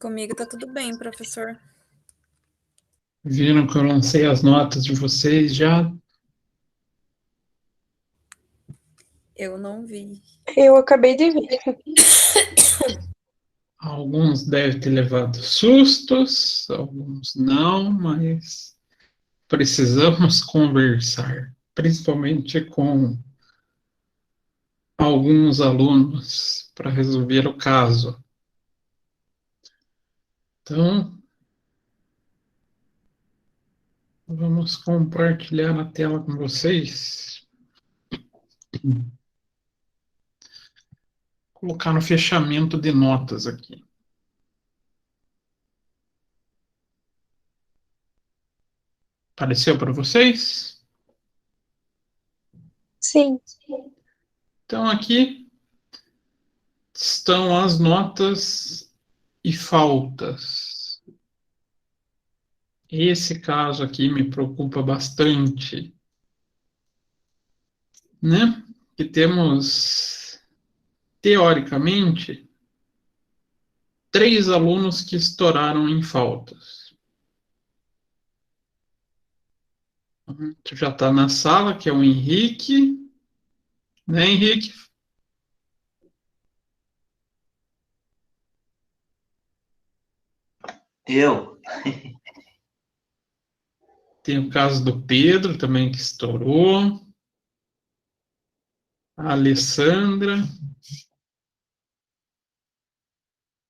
Comigo tá tudo bem, professor. Viram que eu lancei as notas de vocês já? Eu não vi. Eu acabei de ver. Alguns devem ter levado sustos, alguns não, mas precisamos conversar, principalmente com alguns alunos, para resolver o caso. Então, vamos compartilhar a tela com vocês. Colocar no fechamento de notas aqui. Apareceu para vocês? Sim. Então, aqui estão as notas e faltas. Esse caso aqui me preocupa bastante, né? Que temos, teoricamente, 3 alunos que estouraram em faltas. Tu já está na sala, que é o Henrique, né, Henrique? Eu? Tem o caso do Pedro também que estourou. A Alessandra.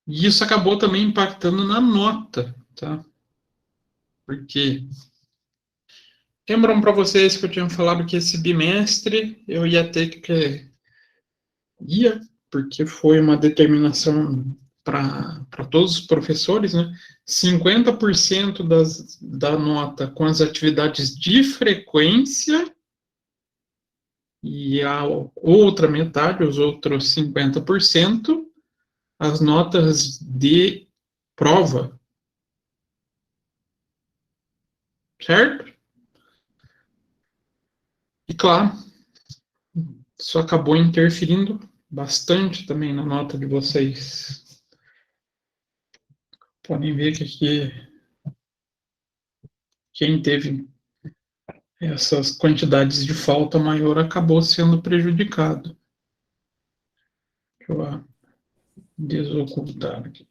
E isso acabou também impactando na nota, tá? Porque lembram para vocês que eu tinha falado que esse bimestre eu ia ter que porque foi uma determinação para todos os professores, né? 50% da nota com as atividades de frequência e a outra metade, os outros 50%, as notas de prova. Certo? E claro, isso acabou interferindo bastante também na nota de vocês. Podem ver que aqui quem teve essas quantidades de falta maior acabou sendo prejudicado. Deixa eu desocultar aqui. O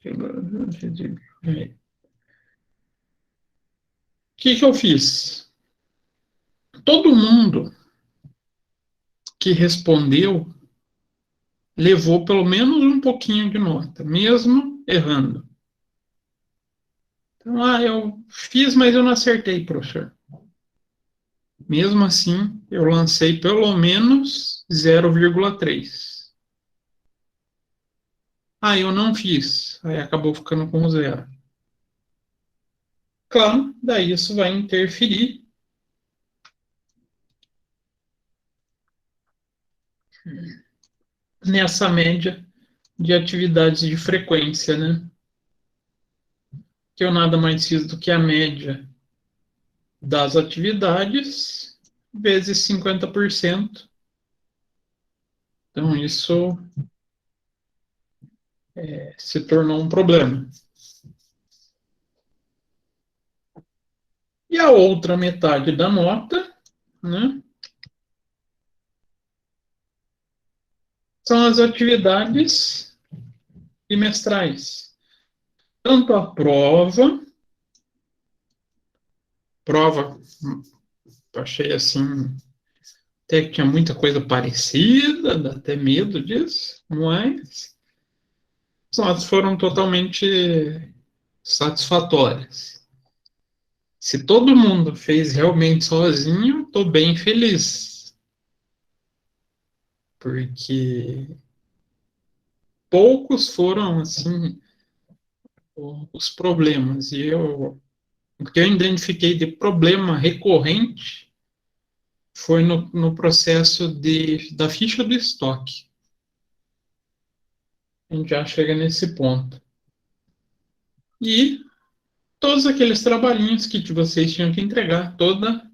que eu fiz? Todo mundo que respondeu levou pelo menos um pouquinho de nota, mesmo errando. Então, eu fiz, mas eu não acertei, professor. Mesmo assim, eu lancei pelo menos 0,3. Eu não fiz. Aí acabou ficando com 0. Claro, daí isso vai interferir nessa média de atividades de frequência, né? Que eu nada mais fiz do que a média das atividades vezes 50%. Então, isso se tornou um problema. E a outra metade da nota, né, são as atividades bimestrais. Tanto a prova, achei assim, até que tinha muita coisa parecida, dá até medo disso, mas as notas foram totalmente satisfatórias. Se todo mundo fez realmente sozinho, estou bem feliz. Porque poucos foram, assim, os problemas. E o que eu identifiquei de problema recorrente foi no processo da ficha do estoque. A gente já chega nesse ponto. E todos aqueles trabalhinhos que vocês tinham que entregar toda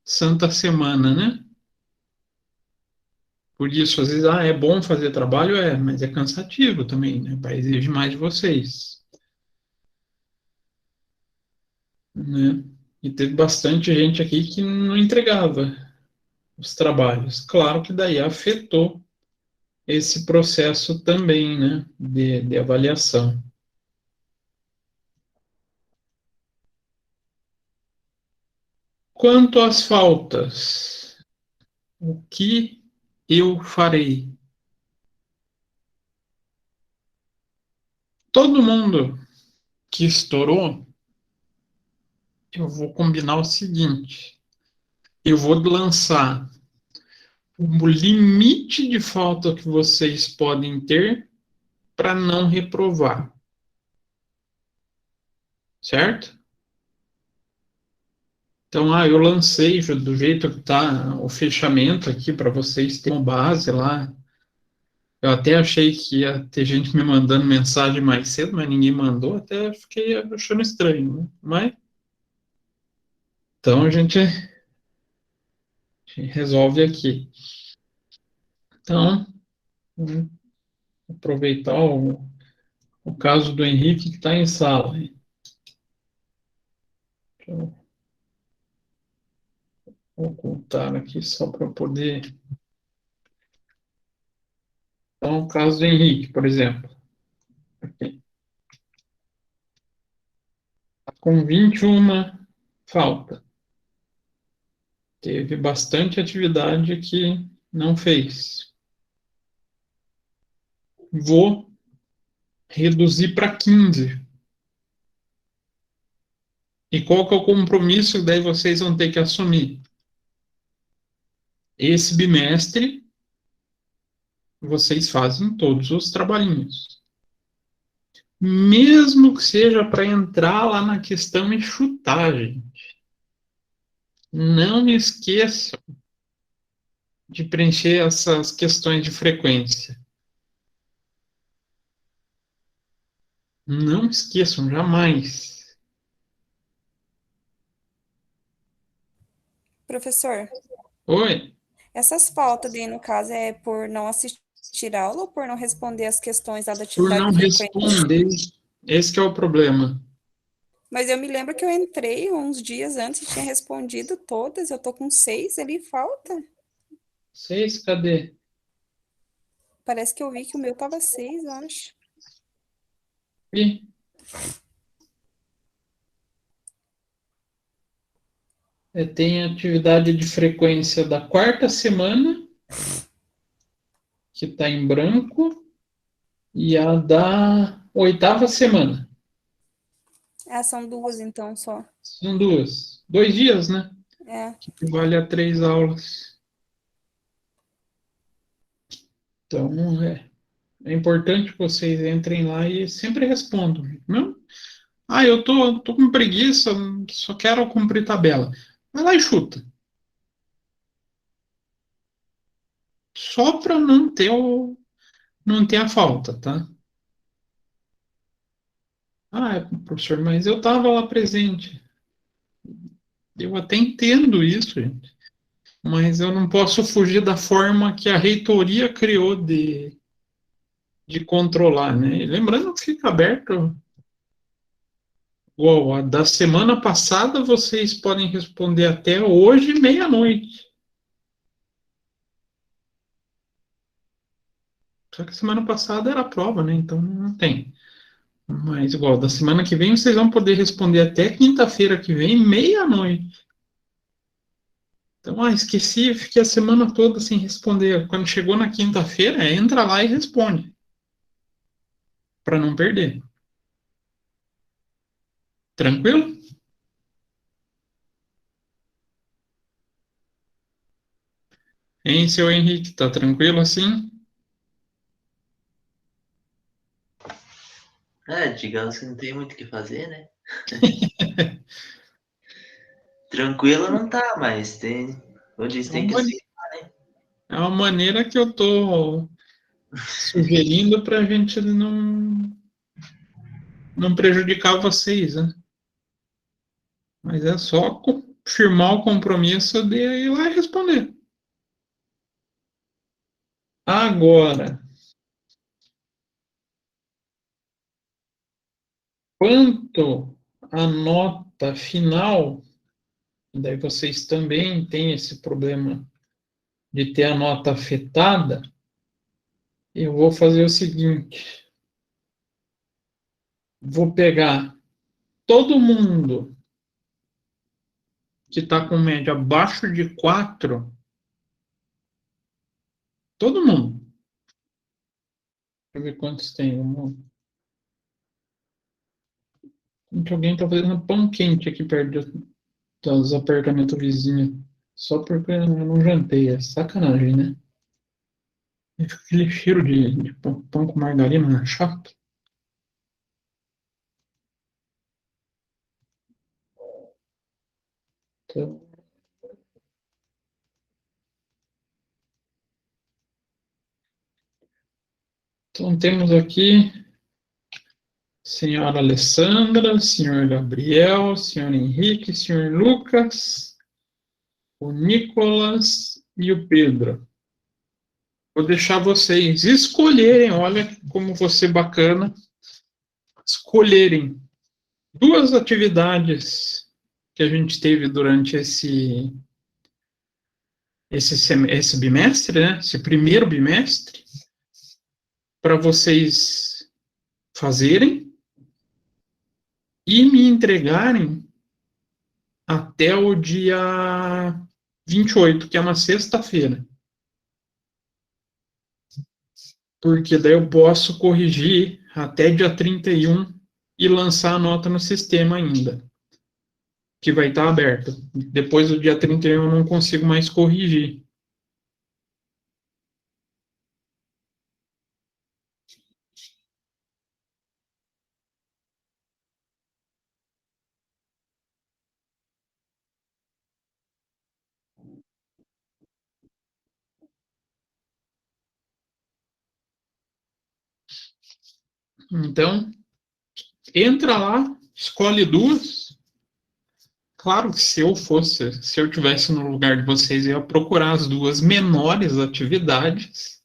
santa semana, né? Por isso, às vezes, é bom fazer trabalho, mas é cansativo também, né? Vai exigir mais de vocês. né? E teve bastante gente aqui que não entregava os trabalhos. Claro que daí afetou esse processo também, né, de avaliação. Quanto às faltas, o que eu farei? Todo mundo que estourou, eu vou combinar o seguinte: eu vou lançar o limite de falta que vocês podem ter para não reprovar, certo? Então, eu lancei do jeito que está o fechamento aqui para vocês terem uma base lá. Eu até achei que ia ter gente me mandando mensagem mais cedo, mas ninguém mandou, até fiquei achando estranho, né? Mas então a gente resolve aqui. Então, vamos aproveitar o caso do Henrique que está em sala. Deixa eu ocultar aqui só para poder. Então, o caso do Henrique, por exemplo, aqui, tá com 21 falta. Teve bastante atividade que não fez. Vou reduzir para 15. E qual que é o compromisso que daí vocês vão ter que assumir? Esse bimestre, vocês fazem todos os trabalhinhos. Mesmo que seja para entrar lá na questão e chutar, gente. Não esqueçam de preencher essas questões de frequência. Não esqueçam, jamais. Professor, Oi, essas faltas daí, no caso, é por não assistir aula ou por não responder as questões lá da por atividade não frequente? responder, esse que é o problema. Mas eu me lembro que eu entrei uns dias antes e tinha respondido todas. Eu tô com 6 ali, falta. Vocês, cadê? Parece que eu vi que o meu tava 6, eu acho. Ih, tem atividade de frequência da quarta semana, que está em branco, e a da oitava semana. Ah, são duas então só. São duas. 2 dias, né? É. Que equivale a 3 aulas. Então, é importante que vocês entrem lá e sempre respondam. Não? Eu tô com preguiça, só quero cumprir tabela. Vai lá e chuta. Só para não ter a falta, tá? Professor, mas eu estava lá presente. Eu até entendo isso, gente. Mas eu não posso fugir da forma que a reitoria criou de controlar, né? E lembrando que fica aberto. Igual a da semana passada, vocês podem responder até hoje, meia-noite. Só que a semana passada era a prova, né? Então não tem. Mas igual, da semana que vem vocês vão poder responder até quinta-feira que vem, meia-noite. Então, esqueci, fiquei a semana toda sem responder. Quando chegou na quinta-feira, entra lá e responde, para não perder. Tranquilo? Hein, seu Henrique, tá tranquilo assim? Digamos que não tem muito o que fazer, né? Tranquilo não tá, mas tem. Hoje É tem que uma, aceitar, né? é uma maneira que eu tô sugerindo para a gente não prejudicar vocês, né? Mas é só firmar o compromisso de ir lá e responder. Agora, quanto à nota nota final, daí vocês também têm esse problema de ter a nota afetada, eu vou fazer o seguinte: vou pegar todo mundo que está com média abaixo de 4, todo mundo. Deixa eu ver quantos tem. Alguém está fazendo pão quente aqui perto dos apartamentos vizinhos. Só porque eu não jantei. É sacanagem, né? E fica aquele cheiro de pão com margarina chato. Então, temos aqui senhora Alessandra, senhor Gabriel, senhor Henrique, senhor Lucas, o Nicolas e o Pedro. Vou deixar vocês escolherem, olha como você bacana, escolherem duas atividades que a gente teve durante esse bimestre, né? Esse primeiro bimestre, para vocês fazerem e me entregarem até o dia 28, que é uma sexta-feira. Porque daí eu posso corrigir até dia 31 e lançar a nota no sistema ainda, que vai estar aberto. Depois do dia 31 eu não consigo mais corrigir. Então, entra lá, escolhe duas. Claro que se eu tivesse no lugar de vocês, eu ia procurar as duas menores atividades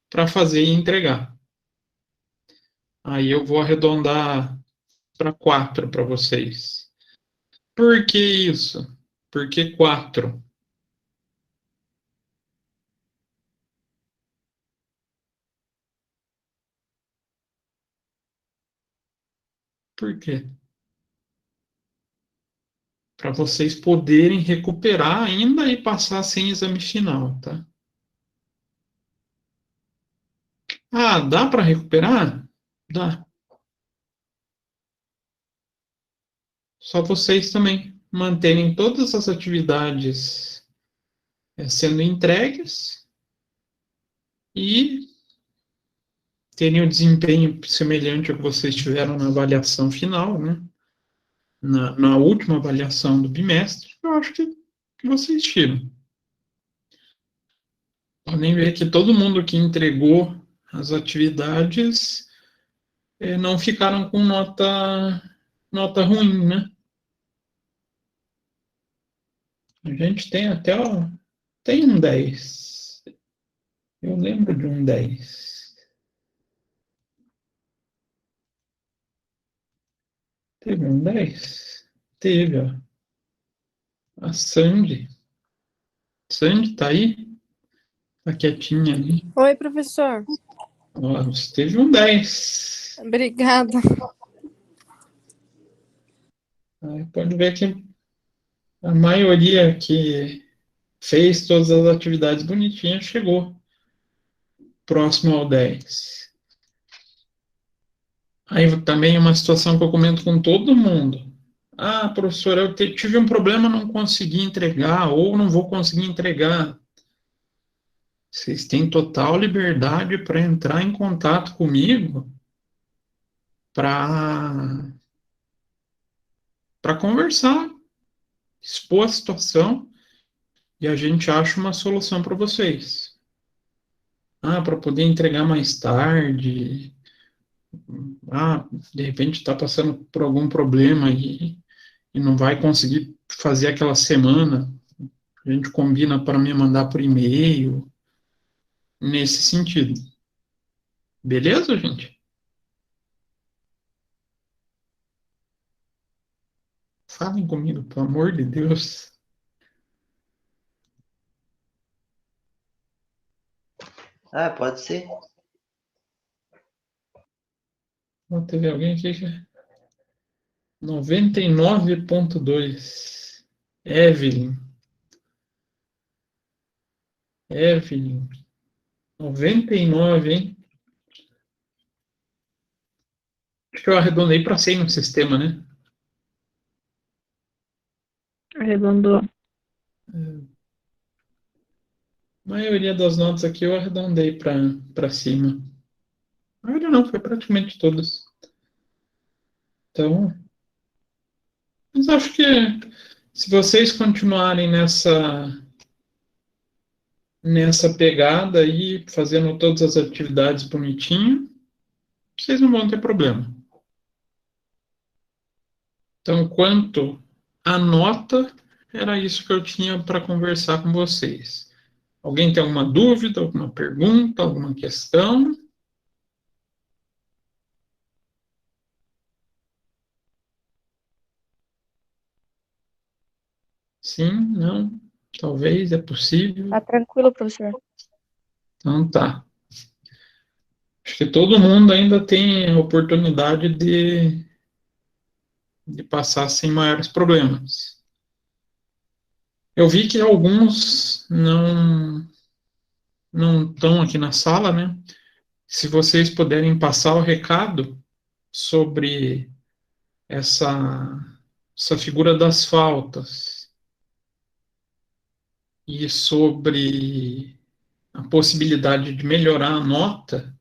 para fazer e entregar. Aí eu vou arredondar para 4 para vocês. Por que isso? Por que 4? Por quê? Para vocês poderem recuperar ainda e passar sem exame final, tá? Ah, dá para recuperar? Dá. Só vocês também manterem todas as atividades sendo entregues e terem o desempenho semelhante ao que vocês tiveram na avaliação final, né? Na última avaliação do bimestre, eu acho que vocês tiram. Podem ver que todo mundo que entregou as atividades não ficaram com nota ruim, né? A gente tem até, ó, tem um 10. Eu lembro de um 10. Teve um 10? Teve, ó. A Sandy. Sandy tá aí? Tá quietinha ali. Oi, professor. Ó, você teve um 10. Obrigada. Aí pode ver que a maioria que fez todas as atividades bonitinhas chegou próximo ao 10. Aí também uma situação que eu comento com todo mundo. Ah, professor, eu tive um problema, não consegui entregar, ou não vou conseguir entregar. Vocês têm total liberdade para entrar em contato comigo para conversar, expor a situação e a gente acha uma solução para vocês. Ah, para poder entregar mais tarde. Ah, de repente está passando por algum problema e não vai conseguir fazer aquela semana. A gente combina para me mandar por e-mail, nesse sentido. Beleza, gente? falem comigo, pelo amor de Deus. Ah, pode ser. Teve alguém aqui que... 99,2. Evelyn. Evelyn. 99, hein? Acho que eu arredondei para 100 no sistema, né? Arredondou. A maioria das notas aqui eu arredondei para cima. A maioria não, foi praticamente todas. Então, mas acho que se vocês continuarem nessa pegada aí, fazendo todas as atividades bonitinho, vocês não vão ter problema. Então, quanto à nota, era isso que eu tinha para conversar com vocês. Alguém tem alguma dúvida, alguma pergunta, alguma questão? Sim, não, talvez, é possível. Tá tranquilo, professor. Então tá. Acho que todo mundo ainda tem a oportunidade de passar sem maiores problemas. Eu vi que alguns não estão aqui na sala, né? Se vocês puderem passar o recado sobre essa figura das faltas e sobre a possibilidade de melhorar a nota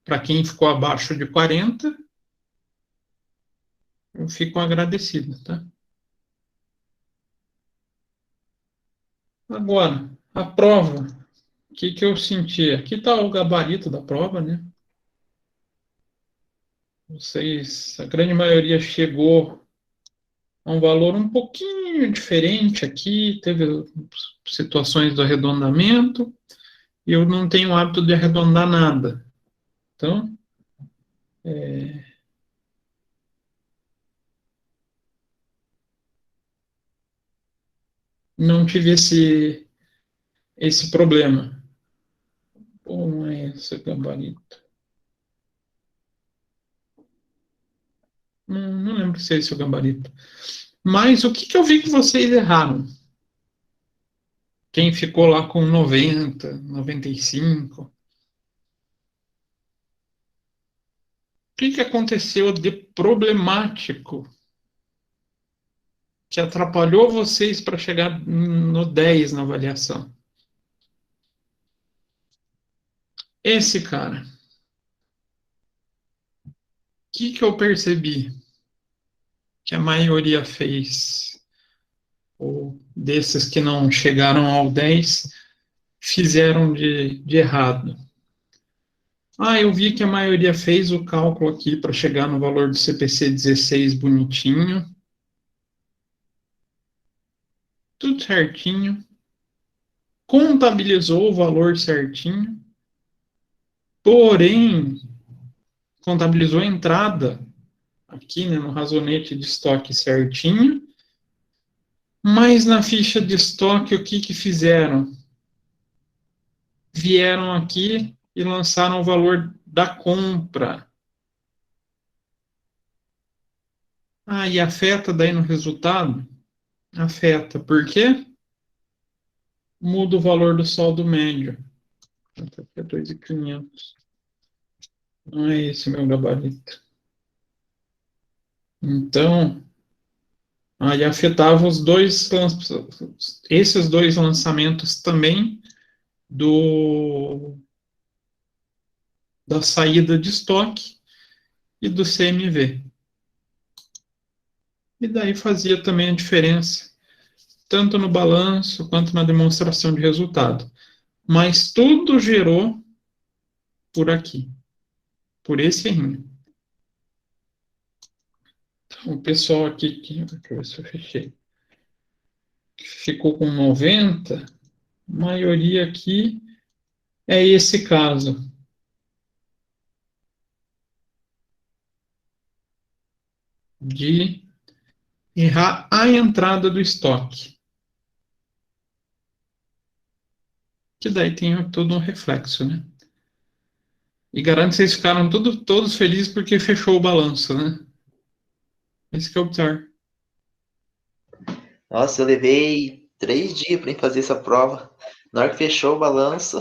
para quem ficou abaixo de 40, eu fico agradecido, tá? Agora, a prova, o que eu senti? Aqui está o gabarito da prova, né? Vocês, a grande maioria chegou a um valor um pouquinho diferente aqui, teve situações do arredondamento, e eu não tenho o hábito de arredondar nada. Então, não tive esse problema. Pô, não é esse gabarito. Não lembro se é esse o gabarito. Mas o que eu vi que vocês erraram? Quem ficou lá com 90, 95? O que aconteceu de problemático que atrapalhou vocês para chegar no 10 na avaliação? Esse cara. O que eu percebi que a maioria fez, ou desses que não chegaram ao 10, fizeram de errado? Eu vi que a maioria fez o cálculo aqui para chegar no valor do CPC 16 bonitinho. Tudo certinho. Contabilizou o valor certinho. Porém, contabilizou a entrada aqui, né, no razonete de estoque certinho. Mas na ficha de estoque, o que fizeram? Vieram aqui e lançaram o valor da compra. E afeta daí no resultado? Afeta. Por quê? Muda o valor do saldo médio. Aqui é 2.500. Não é esse meu gabarito. Então, aí afetava esses dois lançamentos também da saída de estoque e do CMV. E daí fazia também a diferença, tanto no balanço quanto na demonstração de resultado. Mas tudo gerou por aqui, por esse errinho. Então, o pessoal aqui, deixa eu ver se eu fechei, ficou com 90, a maioria aqui é esse caso. De errar a entrada do estoque. Que daí tem todo um reflexo, né? E garanto que vocês ficaram todos felizes porque fechou o balanço, né? Esse que é o pior. Nossa, eu levei 3 dias para fazer essa prova. Na hora que fechou o balanço,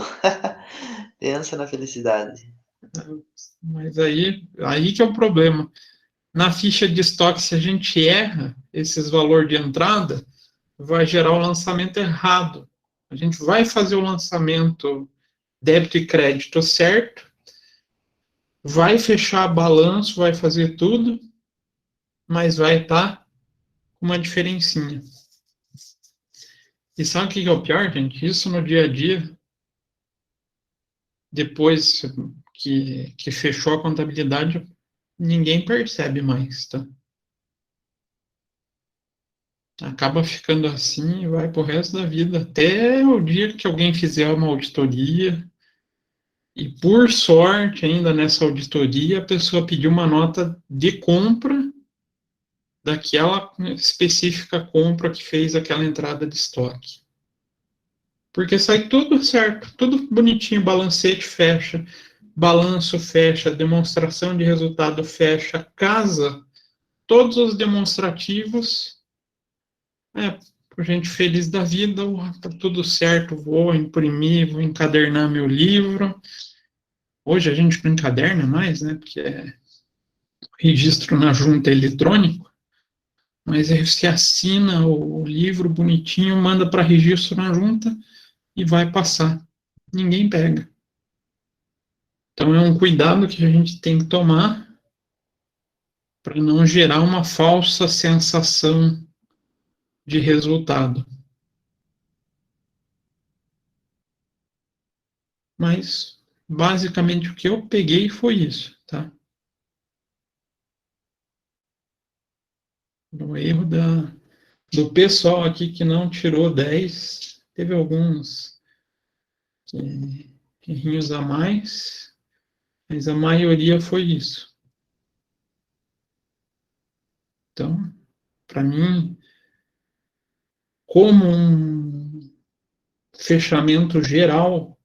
pensa na felicidade. Mas aí que é o problema. Na ficha de estoque, se a gente erra esses valores de entrada, vai gerar o lançamento errado. A gente vai fazer o lançamento débito e crédito certo, vai fechar balanço, vai fazer tudo, mas vai estar com uma diferencinha. E sabe o que é o pior, gente? Isso no dia a dia, depois que fechou a contabilidade, ninguém percebe mais, tá? Acaba ficando assim e vai pro resto da vida, até o dia que alguém fizer uma auditoria. E por sorte, ainda nessa auditoria, a pessoa pediu uma nota de compra daquela específica compra que fez aquela entrada de estoque. Porque sai tudo certo, tudo bonitinho, balancete fecha, balanço fecha, demonstração de resultado fecha, casa, todos os demonstrativos, por gente feliz da vida, tá tudo certo, vou imprimir, vou encadernar meu livro. Hoje a gente não encaderna mais, né, porque é registro na junta eletrônico, mas aí você assina o livro bonitinho, manda para registro na junta e vai passar. Ninguém pega. Então é um cuidado que a gente tem que tomar para não gerar uma falsa sensação de resultado. Mas basicamente o que eu peguei foi isso, tá? O erro do pessoal aqui que não tirou 10, teve alguns errinhos a mais, mas a maioria foi isso. Então, para mim, como um fechamento geral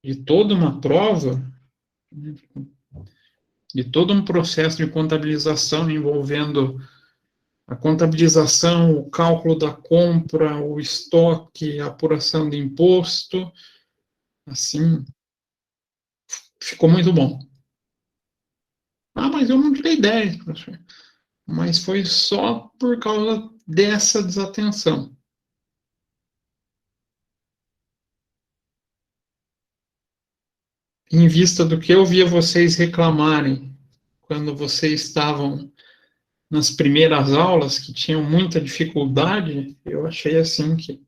de toda uma prova, né, de todo um processo de contabilização envolvendo a contabilização, o cálculo da compra, o estoque, a apuração de imposto, assim, ficou muito bom. Ah, mas eu não tirei 10, professor. Mas foi só por causa dessa desatenção. Em vista do que eu via vocês reclamarem quando vocês estavam nas primeiras aulas, que tinham muita dificuldade, eu achei assim que,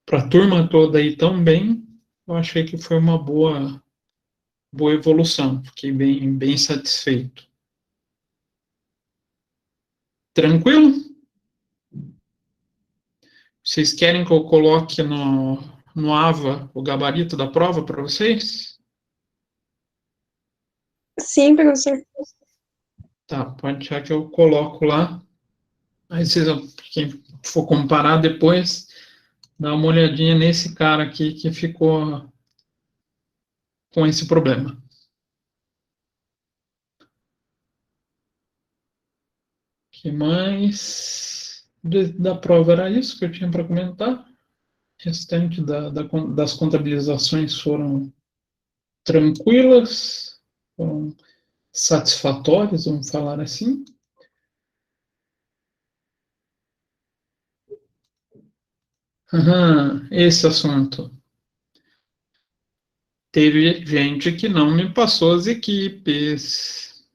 para a turma toda ir tão bem, eu achei que foi uma boa evolução. Fiquei bem satisfeito. Tranquilo? Vocês querem que eu coloque no AVA o gabarito da prova para vocês? Sim, professor. Tá, pode deixar que eu coloco lá. Aí vocês, quem for comparar depois, dá uma olhadinha nesse cara aqui que ficou com esse problema. Que mais da prova era isso que eu tinha para comentar. O restante das contabilizações foram tranquilas, foram satisfatórias, vamos falar assim. Esse assunto. Teve gente que não me passou as equipes.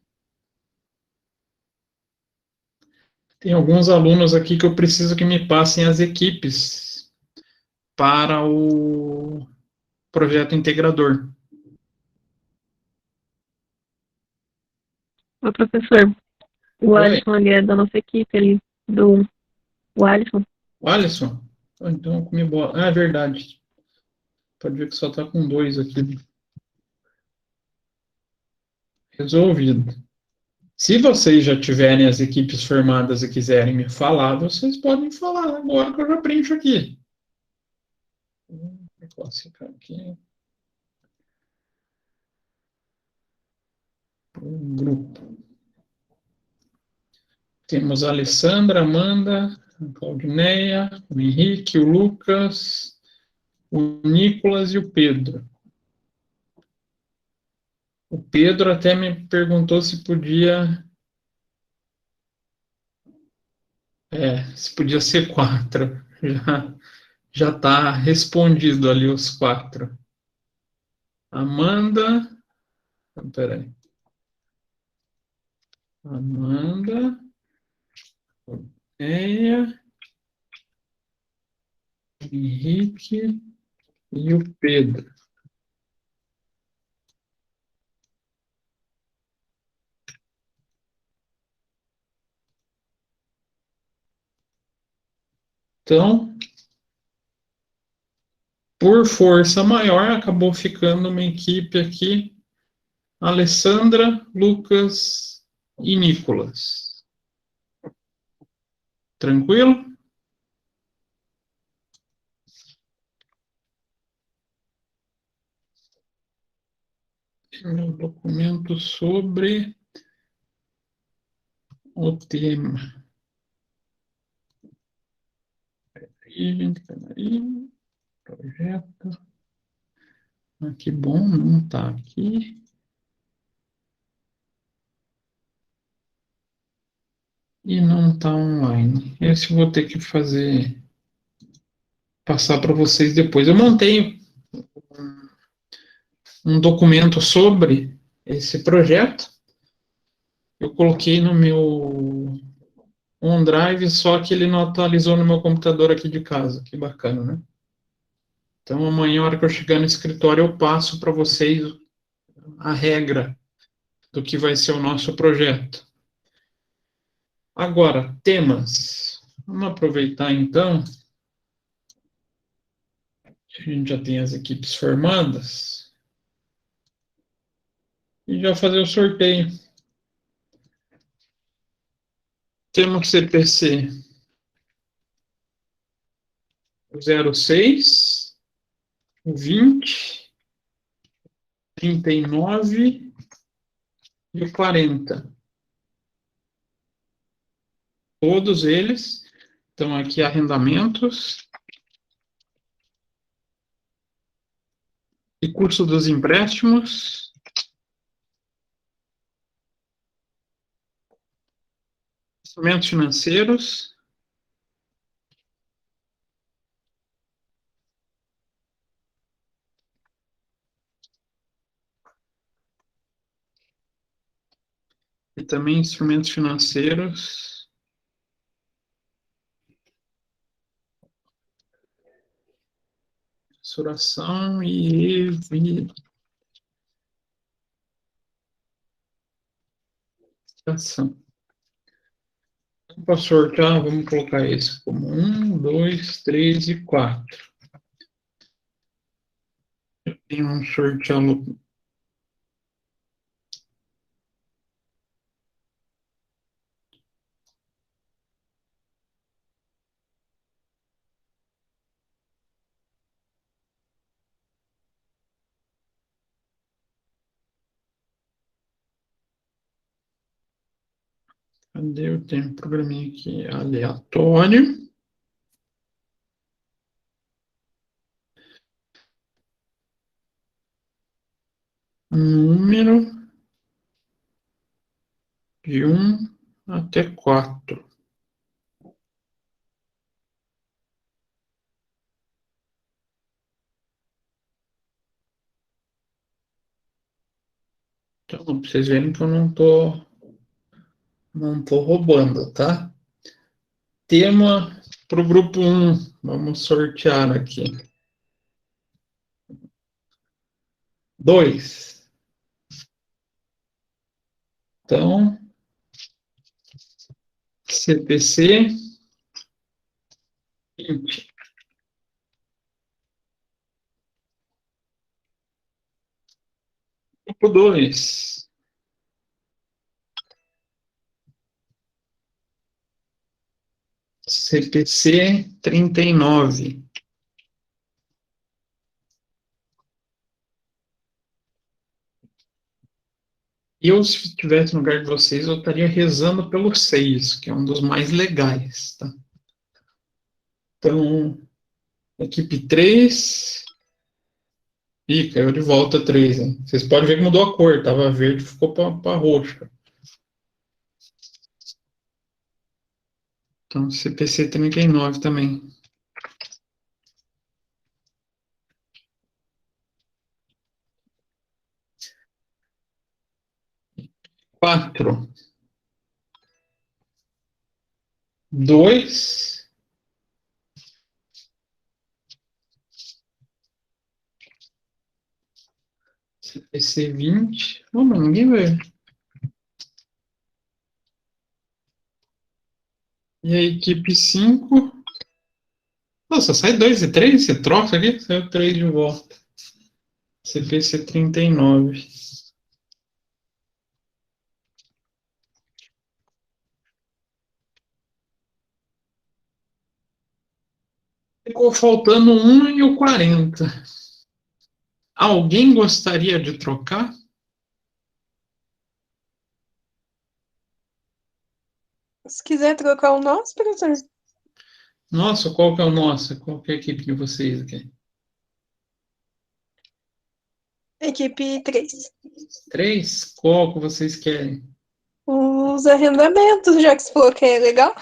Tem alguns alunos aqui que eu preciso que me passem as equipes para o projeto integrador. Ô, professor, o Oi, Alisson ali é da nossa equipe ali, o Alisson. o Alisson? Então, comi bola. Ah, é verdade. Pode ver que só está com 2 aqui. Resolvido. Se vocês já tiverem as equipes formadas e quiserem me falar, vocês podem falar agora que eu já preencho aqui. Vou classificar aqui. O grupo. Temos a Alessandra, a Amanda, a Claudineia, o Henrique, o Lucas, o Nicolas e o Pedro. O Pedro até me perguntou se podia, se podia ser 4. Já está respondido ali os 4. Amanda, peraí. Amanda, Eia, Henrique e o Pedro. Então, por força maior, acabou ficando uma equipe aqui: Alessandra, Lucas e Nicolas. Tranquilo? Meu documento sobre o tema. Peraí, projeto. Ah, que bom, não está aqui. E não está online. Esse eu vou ter que fazer, passar para vocês depois. Eu montei um documento sobre esse projeto. Eu coloquei no meu OneDrive, só que ele não atualizou no meu computador aqui de casa. Que bacana, né? Então, amanhã, na hora que eu chegar no escritório, eu passo para vocês a regra do que vai ser o nosso projeto. Agora, temas. Vamos aproveitar, então, que a gente já tem as equipes formadas, e já fazer o sorteio. Temos CPC 06, 20, 39 e o 40. Todos eles estão aqui: arrendamentos e curso dos empréstimos, instrumentos financeiros, e também instrumentos financeiros, mensuração e evitação. Para sortear, vamos colocar esse como 1, 2, 3 e 4. Tem um sorteado. Cadê? Eu tenho um programinha aqui aleatório. Número de 1 até 4. Então, para vocês verem que eu não tô roubando, tá? Tema para o grupo 1. Vamos sortear aqui. 2. Então, CPC 20. Grupo 2. CPC 39. Eu, se estivesse no lugar de vocês, eu estaria rezando pelo 6, que é um dos mais legais, tá? Então, equipe 3. Ih, caiu de volta 3, hein? Vocês podem ver que mudou a cor. Tava verde, ficou para roxa. Então, CPC 39 também. 4. 2. CPC 20. Não, mas ninguém vê. E a equipe 5. Nossa, sai 2 e 3, você troca aqui, saiu 3 de volta. CPC 39. Ficou faltando 1 e o 40. Alguém gostaria de trocar? Se quiser trocar o nosso, professor. Nossa, qual que é o nosso? Qual que é a equipe de vocês aqui? Equipe 3. 3? Qual que vocês querem? Os arrendamentos, já que você falou que é legal.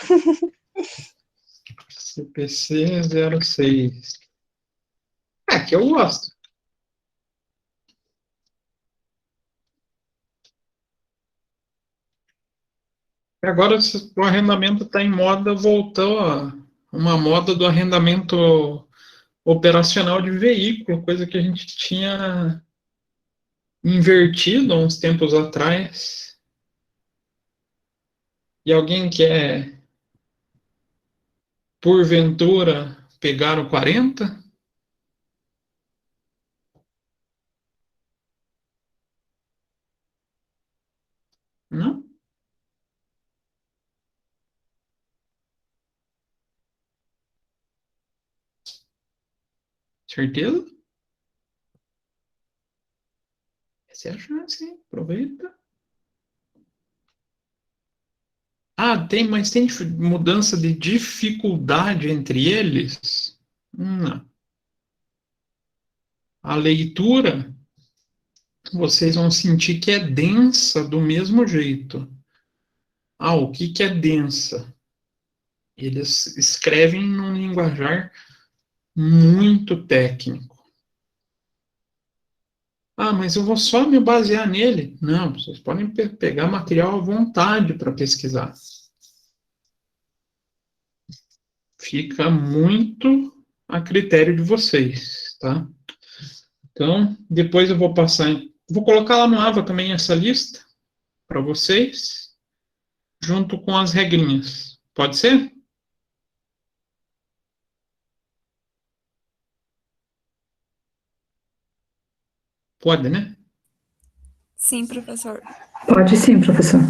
CPC 06. É, que eu gosto. Agora o arrendamento está em moda, voltou a uma moda do arrendamento operacional de veículo, coisa que a gente tinha invertido há uns tempos atrás. E alguém quer, porventura, pegar o 40? Não? Certeza? Essa é a chance, hein? Aproveita. Ah, mas tem mudança de dificuldade entre eles? Não. A leitura, vocês vão sentir que é densa do mesmo jeito. Ah, o que é densa? Eles escrevem num linguajar muito técnico. Ah, mas eu vou só me basear nele. Não, vocês podem pegar material à vontade para pesquisar. Fica muito a critério de vocês, tá? Então, depois eu vou passar. Vou colocar lá no AVA também essa lista para vocês, junto com as regrinhas. Pode ser? Pode, né? Sim, professor. Pode sim, professor.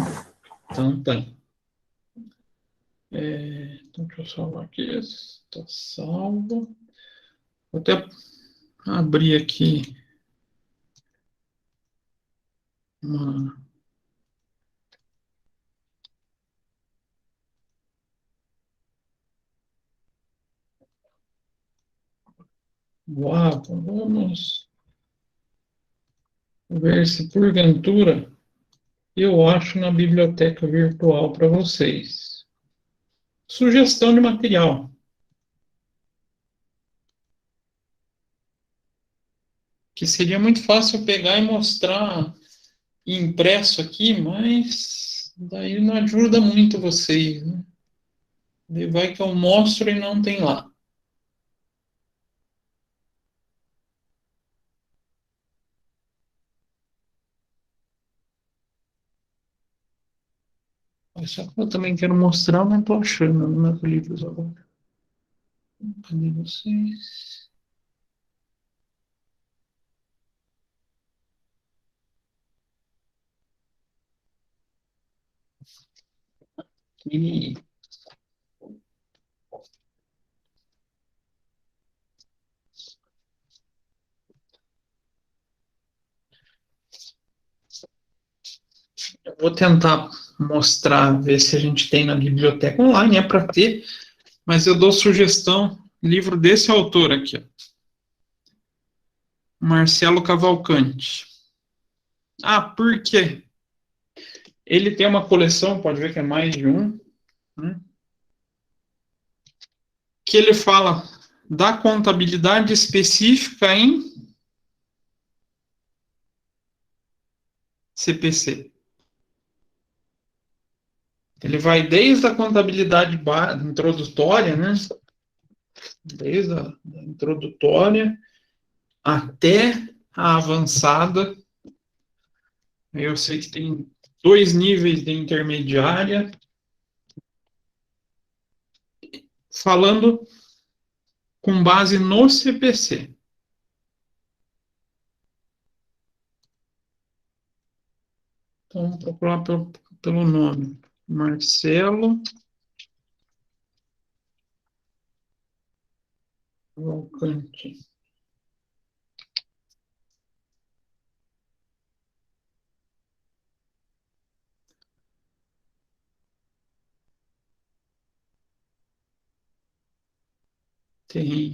Então, tá. Então, deixa eu salvar aqui. Está salvo. Vou até abrir aqui uma. Uau, vamos ver se porventura eu acho na biblioteca virtual para vocês. Sugestão de material. Que seria muito fácil pegar e mostrar impresso aqui, mas daí não ajuda muito vocês, né? Daí vai que eu mostro e não tem lá. Só que eu também quero mostrar, mas estou achando nos meus livros agora. Cadê vocês? Aqui. Vou tentar mostrar, ver se a gente tem na biblioteca online, é para ter, mas eu dou sugestão, livro desse autor aqui, ó, Marcelo Cavalcante. Ah, por quê? Ele tem uma coleção, pode ver que é mais de um, né, que ele fala da contabilidade específica em CPC. Ele vai desde a contabilidade introdutória, né? Desde a introdutória até a avançada. Eu sei que tem 2 níveis de intermediária. Falando com base no CPC. Então, vamos procurar pelo nome. Marcelo Cavalcante.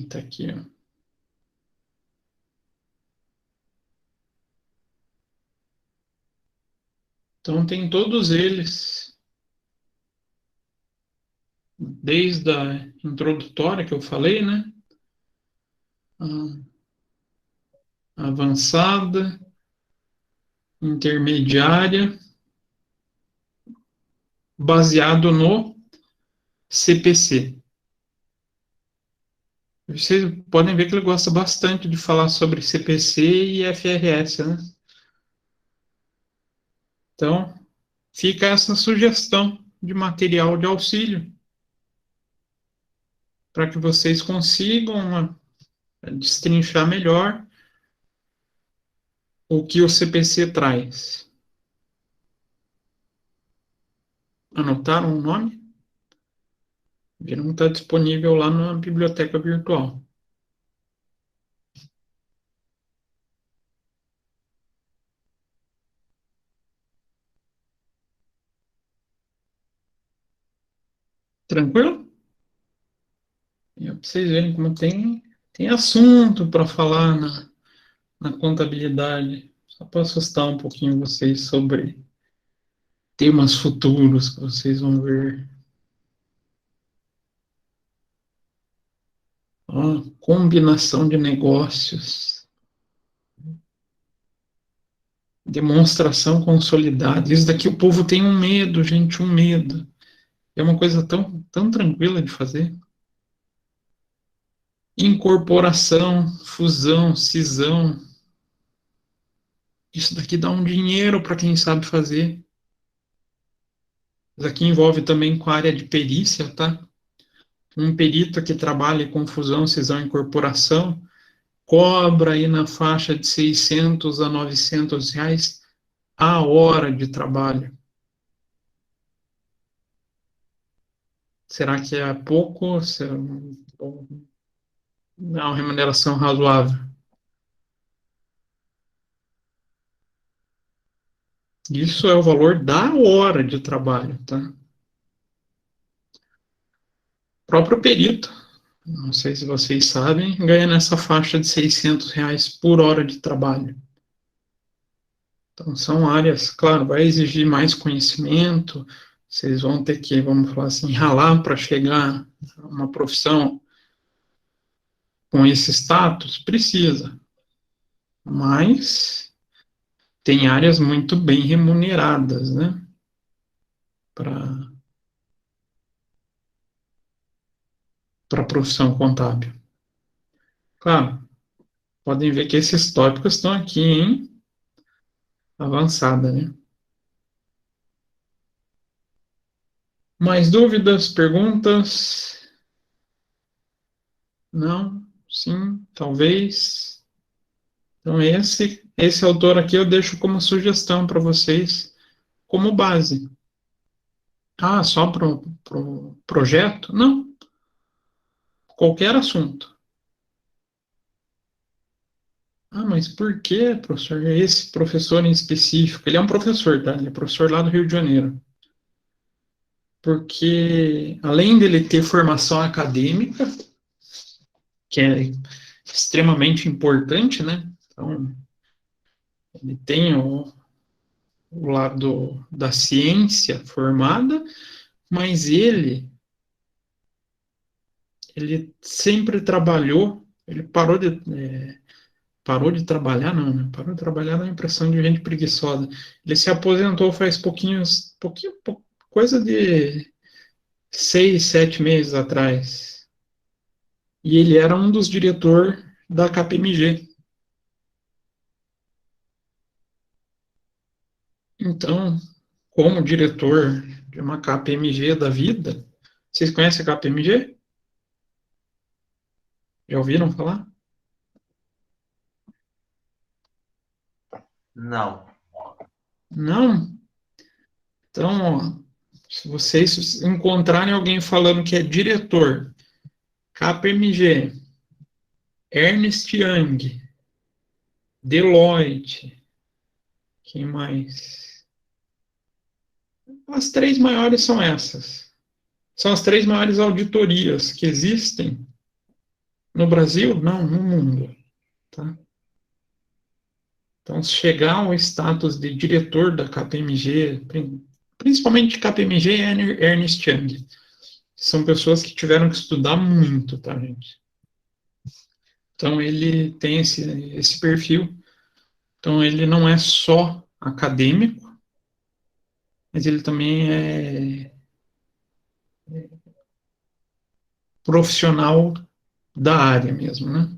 Tá aqui, ó. Então, tem todos eles, desde a introdutória que eu falei, né? A avançada, intermediária, baseado no CPC. Vocês podem ver que ele gosta bastante de falar sobre CPC e FRS, né? Então, fica essa sugestão de material de auxílio para que vocês consigam destrinchar melhor o que o CPC traz. Anotaram o nome? Viram que está disponível lá na biblioteca virtual. Tranquilo? E para vocês verem como tem assunto para falar na contabilidade. Só para assustar um pouquinho vocês sobre temas futuros que vocês vão ver. Ó, combinação de negócios. Demonstração consolidada. Isso daqui o povo tem um medo, gente, um medo. É uma coisa tão tranquila de fazer. Incorporação, fusão, cisão. Isso daqui dá um dinheiro para quem sabe fazer. Isso aqui envolve também com a área de perícia, tá? Um perito que trabalha com fusão, cisão e incorporação cobra aí na faixa de 600 a 900 reais a hora de trabalho. Será que é pouco? É uma remuneração razoável? Isso é o valor da hora de trabalho, tá? O próprio perito, não sei se vocês sabem, ganha nessa faixa de 600 reais por hora de trabalho. Então, são áreas, claro, vai exigir mais conhecimento, vocês vão ter que, vamos falar assim, ralar para chegar a uma profissão com esse status? Precisa. Mas tem áreas muito bem remuneradas, né? Para a profissão contábil. Claro, podem ver que esses tópicos estão aqui em avançada, né? Mais dúvidas, perguntas? Não? Sim? Talvez? Então, esse autor aqui eu deixo como sugestão para vocês, como base. Ah, só para o projeto? Não. Qualquer assunto. Ah, mas por que, professor? Esse professor em específico? Ele é um professor, tá? Ele é professor lá do Rio de Janeiro. Porque, além dele ter formação acadêmica, que é extremamente importante, né? Então, ele tem o lado da ciência formada, mas ele sempre trabalhou, ele parou de trabalhar, não, né? Parou de trabalhar na impressão de gente preguiçosa. Ele se aposentou faz coisa de 6, 7 meses atrás. E ele era um dos diretores da KPMG. Então, como diretor de uma KPMG da vida, vocês conhecem a KPMG? Já ouviram falar? Não. Não? Então, ó, se vocês encontrarem alguém falando que é diretor, KPMG, Ernst Young, Deloitte, quem mais? As três maiores são essas. São as três maiores auditorias que existem no Brasil, não, no mundo. Tá? Então, se chegar ao status de diretor da KPMG, principalmente KPMG e Ernst Young, são pessoas que tiveram que estudar muito, tá, gente? Então, ele tem esse perfil. Então, ele não é só acadêmico, mas ele também é profissional da área mesmo, né?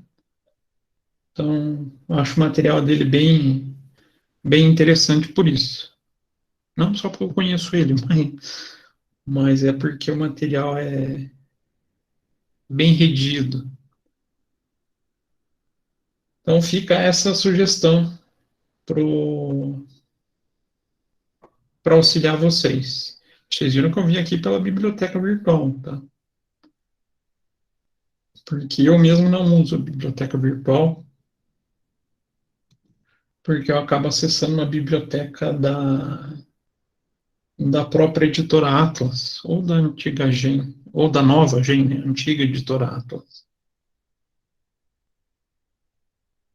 Então, eu acho o material dele bem interessante por isso. Não só porque eu conheço ele, mas é porque o material é bem redigido. Então, fica essa sugestão para auxiliar vocês. Vocês viram que eu vim aqui pela biblioteca virtual, tá? Porque eu mesmo não uso a biblioteca virtual, porque eu acabo acessando uma biblioteca da própria editora Atlas, ou da antiga Gen, ou da nova Gen, né? Antiga editora Atlas.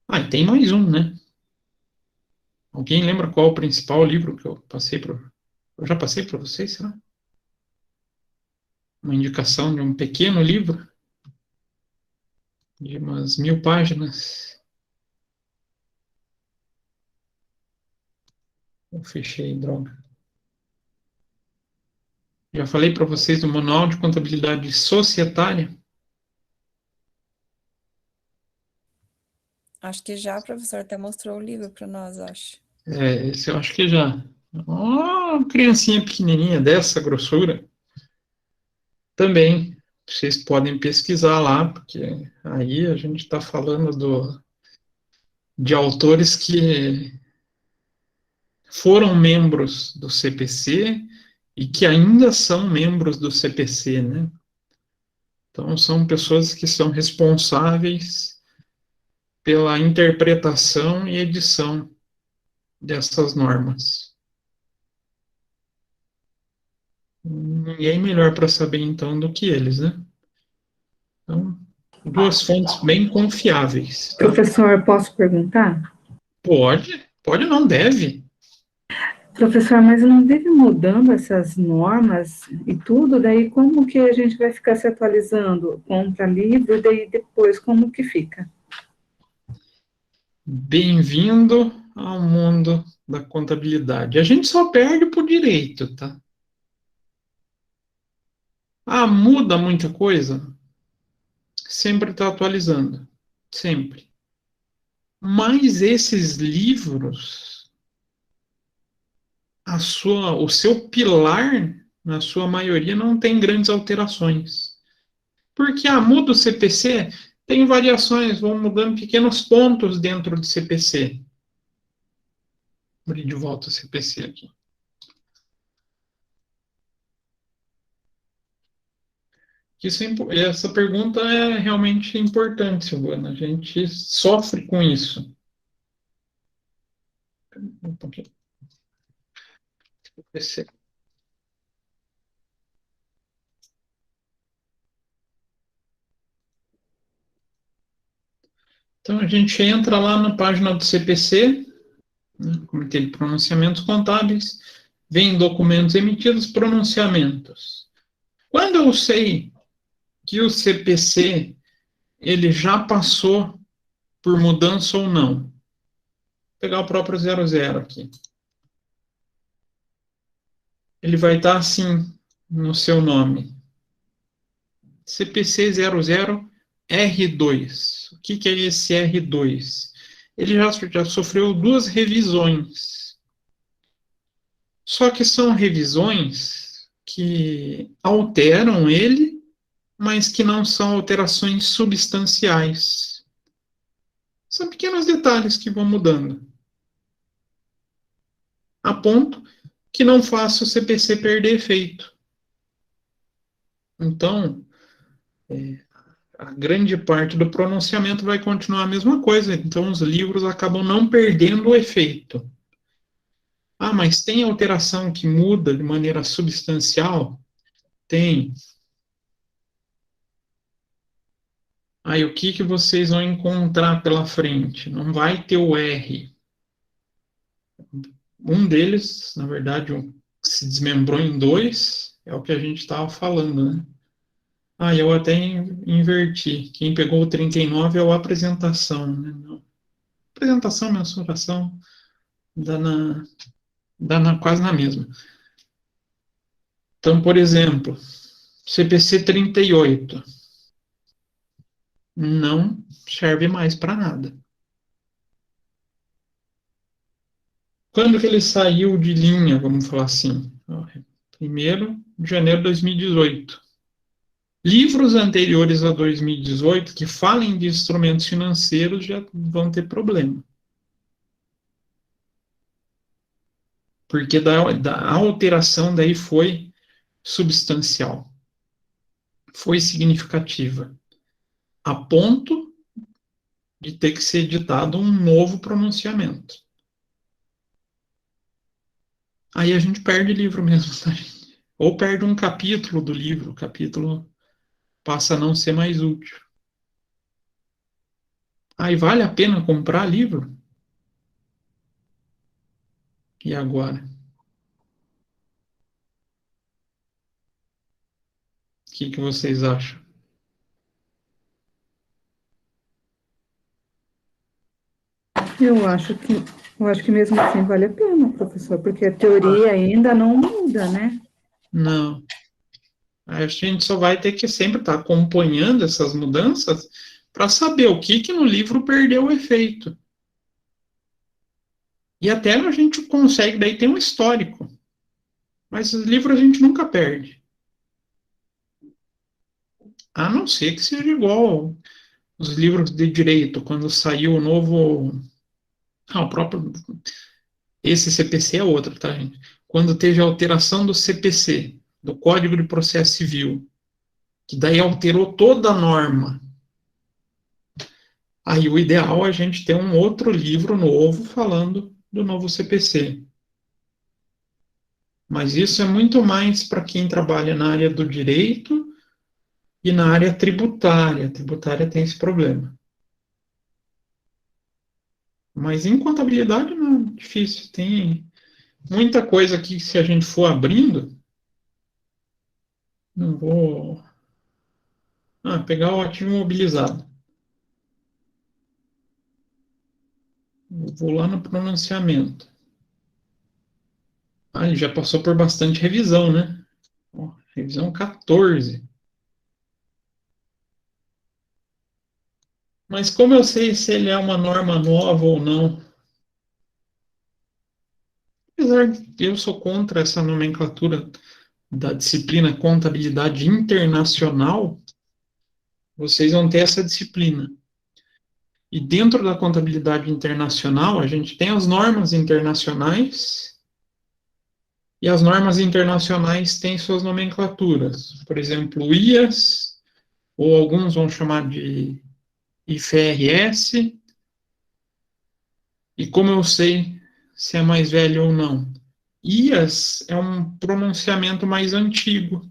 Ah, e tem mais um, né? Alguém lembra qual o principal livro que eu passei para... Eu já passei para vocês, será? Uma indicação de um pequeno livro, de umas 1000 páginas. Eu fechei, droga. Já falei para vocês do Manual de Contabilidade Societária. Acho que já, professor, até mostrou o livro para nós, acho. Esse eu acho que já. Uma criancinha pequenininha dessa grossura. Também. Vocês podem pesquisar lá, porque aí a gente está falando de autores que foram membros do CPC e que ainda são membros do CPC, né? Então, são pessoas que são responsáveis pela interpretação e edição dessas normas. Ninguém melhor para saber, então, do que eles, né? Então, duas fontes bem confiáveis. Tá? Professor, posso perguntar? Pode não, deve. Professor, mas não vive mudando essas normas e tudo, daí como que a gente vai ficar se atualizando? Compra livro, e daí depois como que fica? Bem-vindo ao mundo da contabilidade. A gente só perde por direito, tá? Ah, muda muita coisa? Sempre está atualizando. Sempre. Mas esses livros, o seu pilar, na sua maioria, não tem grandes alterações. Porque muda o CPC, tem variações, vão mudando pequenos pontos dentro do CPC. Vou abrir de volta o CPC aqui. Essa pergunta é realmente importante, Silvana. A gente sofre com isso. Um pouquinho. CPC. Então, a gente entra lá na página do CPC, né, Comitê de Pronunciamentos Contábeis, vem documentos emitidos, pronunciamentos. Quando eu sei que o CPC ele já passou por mudança ou não, vou pegar o próprio 00 aqui. Ele vai estar assim no seu nome. CPC 00R2. O que é esse R2? Ele já sofreu 2 revisões. Só que são revisões que alteram ele, mas que não são alterações substanciais. São pequenos detalhes que vão mudando. A ponto que não faça o CPC perder efeito. Então, a grande parte do pronunciamento vai continuar a mesma coisa. Então, os livros acabam não perdendo o efeito. Ah, mas tem alteração que muda de maneira substancial? Tem. Aí, o que vocês vão encontrar pela frente? Não vai ter o R. Um deles, na verdade, se desmembrou em 2, é o que a gente estava falando, né? Ah, eu até inverti. Quem pegou o 39 é o apresentação, né? Não. Apresentação, mensuração, quase na mesma. Então, por exemplo, CPC 38 não serve mais para nada. Quando que ele saiu de linha, vamos falar assim? 1º de janeiro de 2018. Livros anteriores a 2018 que falem de instrumentos financeiros já vão ter problema. Porque a alteração daí foi substancial. Foi significativa. A ponto de ter que ser editado um novo pronunciamento. Aí a gente perde livro mesmo, tá? Ou perde um capítulo do livro, o capítulo passa a não ser mais útil. Aí vale a pena comprar livro? E agora? O que vocês acham? Eu acho que mesmo assim vale a pena, professor, porque a teoria ainda não muda, né? Não. A gente só vai ter que sempre estar acompanhando essas mudanças para saber o que no livro perdeu o efeito. E até a gente consegue, daí tem um histórico. Mas os livros a gente nunca perde. A não ser que seja igual os livros de direito, quando saiu o novo... o próprio... Esse CPC é outro, tá, gente? Quando teve a alteração do CPC, do Código de Processo Civil, que daí alterou toda a norma. Aí o ideal é a gente ter um outro livro novo falando do novo CPC. Mas isso é muito mais para quem trabalha na área do direito e na área tributária. A tributária tem esse problema. Mas em contabilidade não é difícil. Tem muita coisa aqui que se a gente for abrindo, não vou... pegar o ativo imobilizado. Eu vou lá no pronunciamento. Ele já passou por bastante revisão, né? Revisão 14. Mas como eu sei se ele é uma norma nova ou não? Apesar de eu sou contra essa nomenclatura da disciplina Contabilidade Internacional, vocês vão ter essa disciplina. E dentro da contabilidade internacional, a gente tem as normas internacionais, e as normas internacionais têm suas nomenclaturas. Por exemplo, o IAS, ou alguns vão chamar de IFRS. E como eu sei se é mais velho ou não. IAS é um pronunciamento mais antigo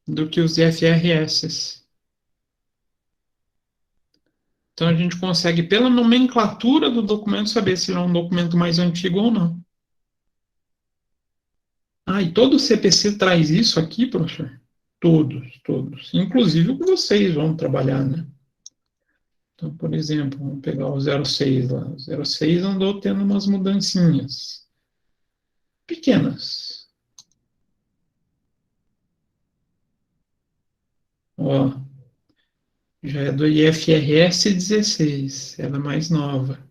do que os IFRS. Então, a gente consegue, pela nomenclatura do documento, saber se ele é um documento mais antigo ou não. Ah, e todo o CPC traz isso aqui, professor? Todos, todos. Inclusive o que vocês vão trabalhar, né? Então, por exemplo, vamos pegar o 06 lá. O 06 andou tendo umas mudancinhas pequenas. Ó, já é do IFRS 16, ela é mais nova.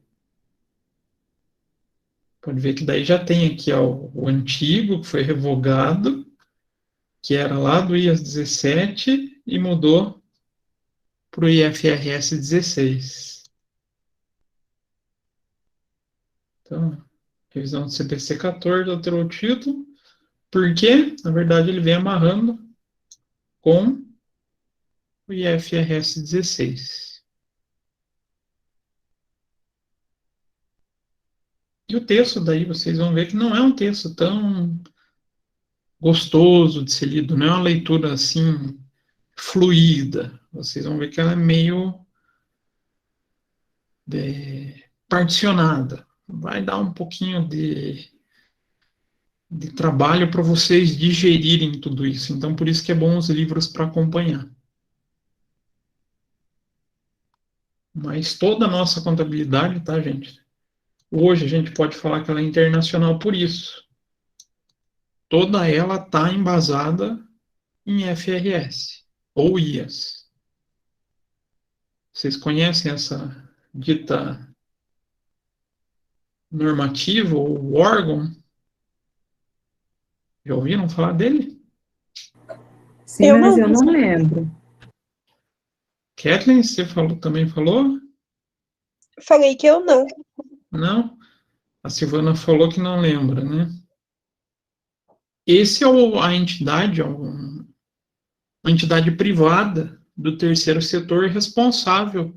Pode ver que daí já tem aqui ó, o antigo, que foi revogado, que era lá do IAS 17 e mudou para o IFRS 16. Então, revisão do CPC 14 alterou o título, porque, na verdade, ele vem amarrando com o IFRS 16. E o texto daí, vocês vão ver que não é um texto tão gostoso de ser lido, não é uma leitura assim fluida. Vocês vão ver que ela é meio particionada. Vai dar um pouquinho de trabalho para vocês digerirem tudo isso. Então, por isso que é bom os livros para acompanhar. Mas toda a nossa contabilidade, tá, gente? Hoje a gente pode falar que ela é internacional por isso. Toda ela está embasada em FRS ou IAS. Vocês conhecem essa dita normativa ou órgão? Já ouviram falar dele? Sim, Eu mas não. eu não lembro. Kathleen, você também falou? Falei que eu não. Não? A Silvana falou que não lembra, né? Esse é a entidade, uma entidade privada do terceiro setor responsável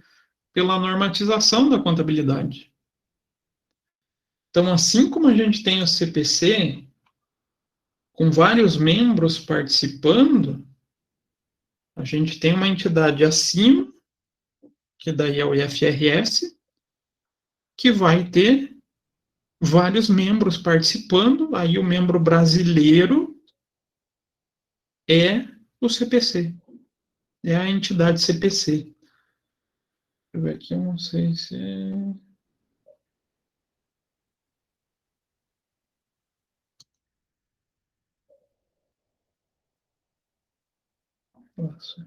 pela normatização da contabilidade. Então, assim como a gente tem o CPC, com vários membros participando, a gente tem uma entidade acima, que daí é o IFRS, que vai ter vários membros participando, aí o membro brasileiro é o CPC, é a entidade CPC. Deixa eu ver aqui, eu não sei se Nossa.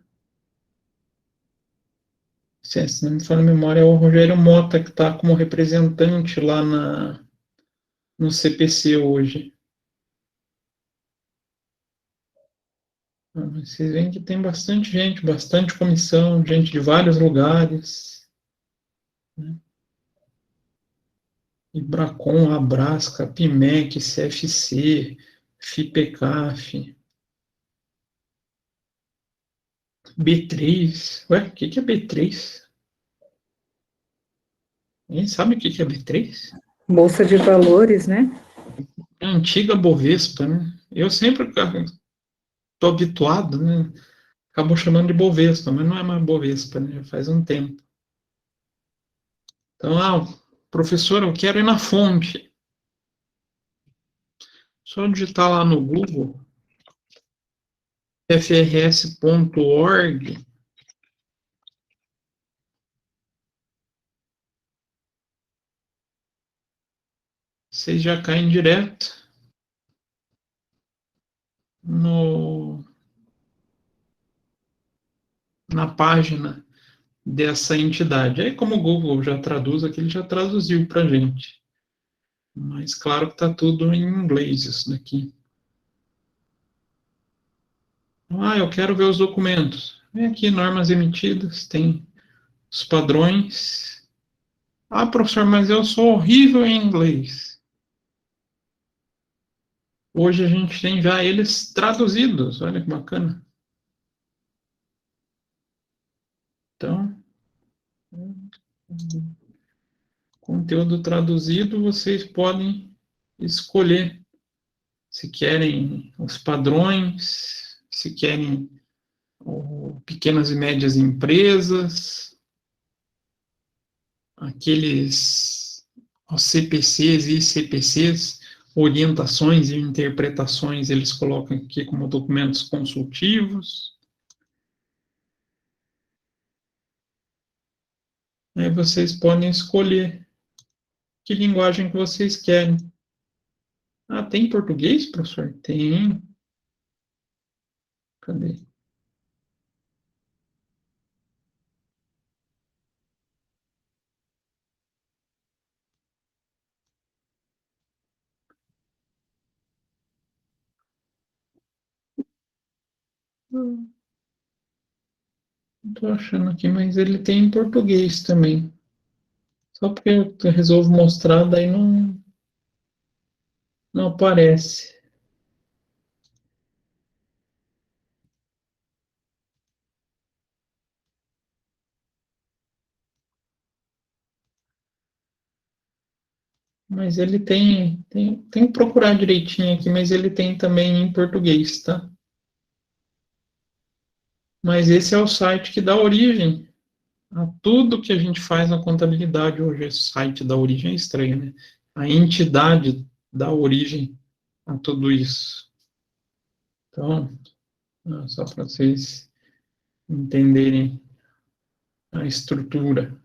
Se não me falha a memória, é o Rogério Mota que está como representante lá no CPC hoje. Vocês veem que tem bastante gente, bastante comissão, gente de vários lugares. Né? Ibracon, Abrasca, PIMEC, CFC, FIPECAF, B3. Ué, o que é B3? Ninguém sabe o que é B3? Bolsa de Valores, né? É a antiga Bovespa, né? Eu sempre estou habituado, né? Acabou chamando de Bovespa, mas não é mais Bovespa, né? Já faz um tempo. Então, professor, eu quero ir na fonte. Só digitar lá no Google, frs.org, vocês já caem direto na página dessa entidade. Aí, como o Google já traduz aqui, ele já traduziu para a gente. Mas, claro que está tudo em inglês isso daqui. Eu quero ver os documentos. Vem aqui, normas emitidas, tem os padrões. Professor, mas eu sou horrível em inglês. Hoje a gente tem já eles traduzidos, olha que bacana. Então, conteúdo traduzido, vocês podem escolher se querem os padrões, se querem pequenas e médias empresas, aqueles os CPCs e CPCs, orientações e interpretações, eles colocam aqui como documentos consultivos. Aí vocês podem escolher que linguagem que vocês querem. Ah, tem português, professor? Tem. Cadê? Não tô achando aqui, mas ele tem em português também. Só porque eu resolvo mostrar, daí não aparece. Mas ele tem que procurar direitinho aqui, mas ele tem também em português, tá? Mas esse é o site que dá origem a tudo que a gente faz na contabilidade hoje. Esse site da origem é estranho, né? A entidade dá origem a tudo isso. Então, só para vocês entenderem a estrutura.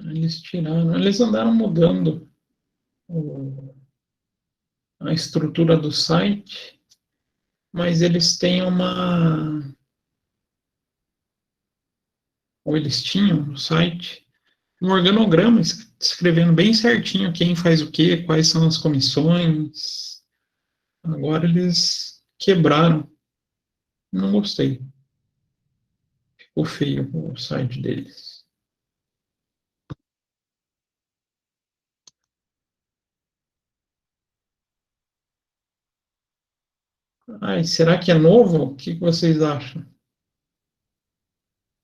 Eles andaram mudando a estrutura do site, mas eles têm ou eles tinham no site, um organograma escrevendo bem certinho quem faz o quê, quais são as comissões. Agora eles quebraram. Não gostei. Ficou feio o site deles. Ai, será que é novo? O que vocês acham?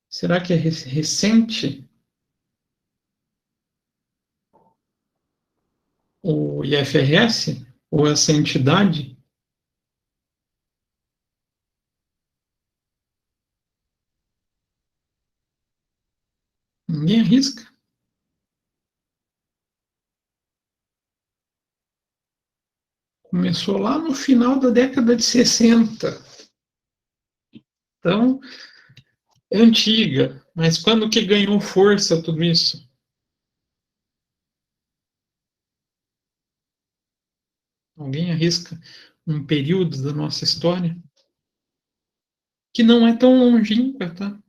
Será que é recente o IFRS? Ou essa entidade? Ninguém arrisca. Começou lá no final da década de 60. Então, é antiga. Mas quando que ganhou força tudo isso? Alguém arrisca um período da nossa história? Que não é tão longínqua, tá?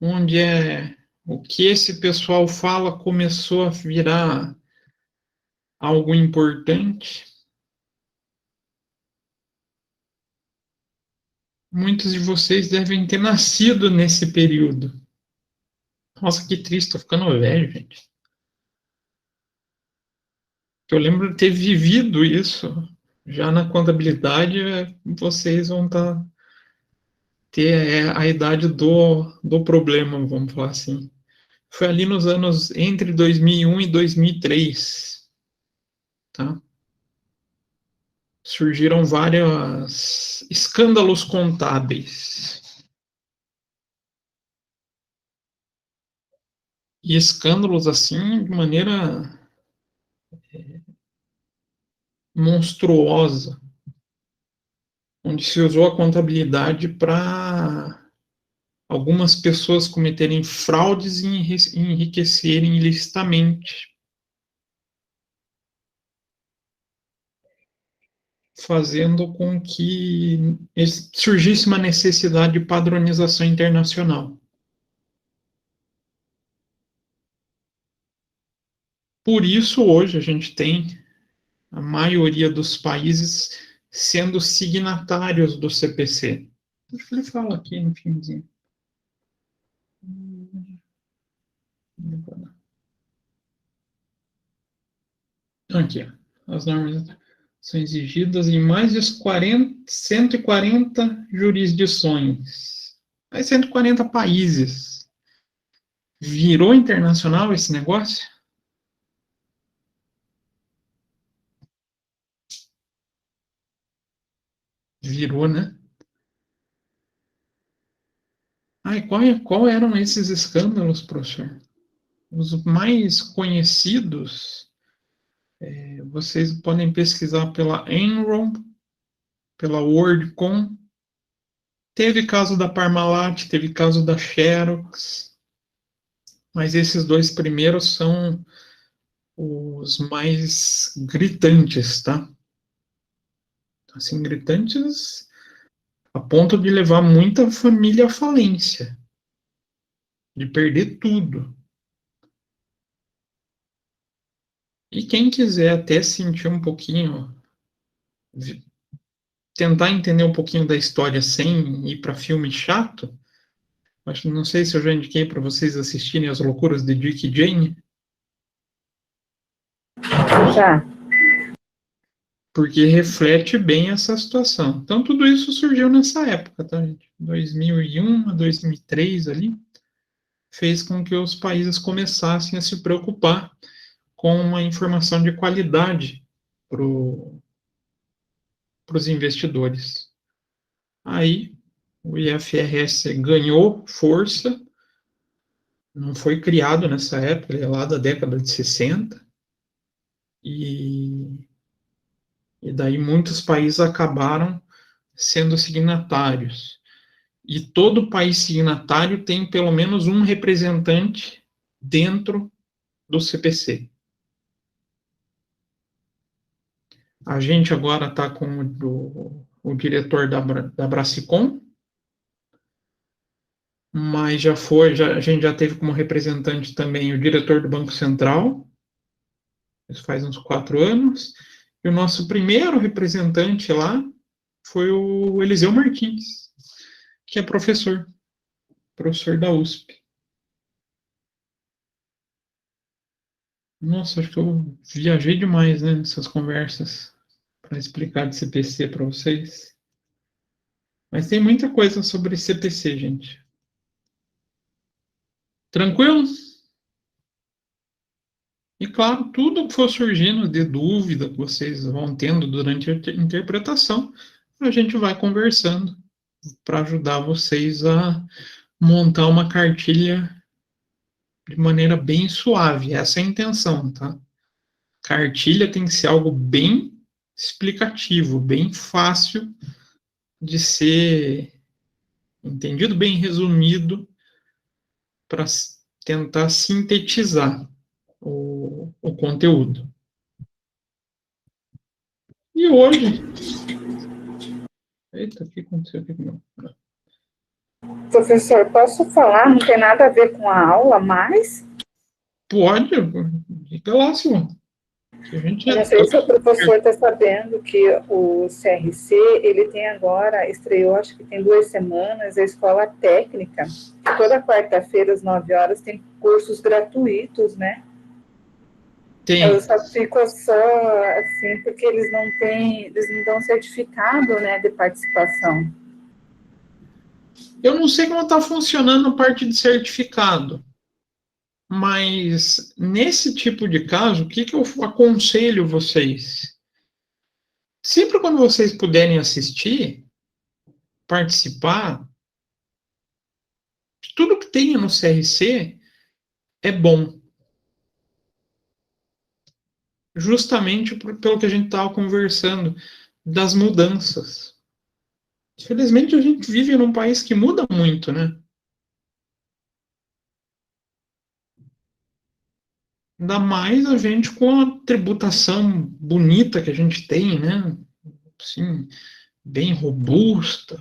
Onde o que esse pessoal fala começou a virar algo importante. Muitos de vocês devem ter nascido nesse período. Nossa, que triste, tô ficando velho, gente. Eu lembro de ter vivido isso. Já na contabilidade, vocês vão ter a idade do problema, vamos falar assim. Foi ali nos anos entre 2001 e 2003, tá? Surgiram vários escândalos contábeis. E escândalos assim, de maneira monstruosa, onde se usou a contabilidade para algumas pessoas cometerem fraudes e enriquecerem ilicitamente, fazendo com que surgisse uma necessidade de padronização internacional. Por isso, hoje, a gente tem a maioria dos países sendo signatários do CPC. Acho que ele fala aqui no finzinho. Aqui, ó, as normas São exigidas em mais de 140 jurisdições. Mais 140 países. Virou internacional esse negócio? Virou, né? Ah, e qual eram esses escândalos, professor? Os mais conhecidos, vocês podem pesquisar pela Enron, pela WorldCom. Teve caso da Parmalat, teve caso da Xerox, mas esses dois primeiros são os mais gritantes, tá? Assim, gritantes a ponto de levar muita família à falência, de perder tudo. E quem quiser até sentir um pouquinho, tentar entender um pouquinho da história sem ir para filme chato, não sei se eu já indiquei para vocês assistirem As Loucuras de Dick e Jane. Já. Porque reflete bem essa situação. Então, tudo isso surgiu nessa época, tá, gente? 2001 a 2003 ali, fez com que os países começassem a se preocupar com uma informação de qualidade para os investidores. Aí, o IFRS ganhou força, não foi criado nessa época, ele é lá da década de 60, e daí muitos países acabaram sendo signatários. E todo país signatário tem pelo menos um representante dentro do CPC. A gente agora está com o diretor da Brasicom, mas a gente já teve como representante também o diretor do Banco Central, isso faz uns 4 anos, e o nosso primeiro representante lá foi o Eliseu Martins, que é professor da USP. Nossa, acho que eu viajei demais, né, nessas conversas para explicar de CPC para vocês. Mas tem muita coisa sobre CPC, gente. Tranquilo? E claro, tudo que for surgindo de dúvida que vocês vão tendo durante a interpretação, a gente vai conversando para ajudar vocês a montar uma cartilha de maneira bem suave. Essa é a intenção, tá? Cartilha tem que ser algo bem explicativo, bem fácil de ser entendido, bem resumido, para tentar sintetizar o conteúdo. E hoje... Eita, o que aconteceu aqui? Não. Professor, posso falar? Não tem nada a ver com a aula, mas... Pode, diga lá, Silvana. Eu não sei se o professor está sabendo que o CRC, ele tem agora, estreou, acho que tem 2 semanas, a escola técnica. Toda quarta-feira, às 9 horas, tem cursos gratuitos, né? Tem. Eu só fico assim, porque eles não dão certificado, né, de participação. Eu não sei como está funcionando a parte de certificado, mas nesse tipo de caso, o que eu aconselho vocês? Sempre quando vocês puderem assistir, participar, tudo que tenha no CRC é bom. Justamente pelo que a gente estava conversando, das mudanças. Infelizmente, a gente vive num país que muda muito, né? Ainda mais a gente com a tributação bonita que a gente tem, né? Assim, bem robusta,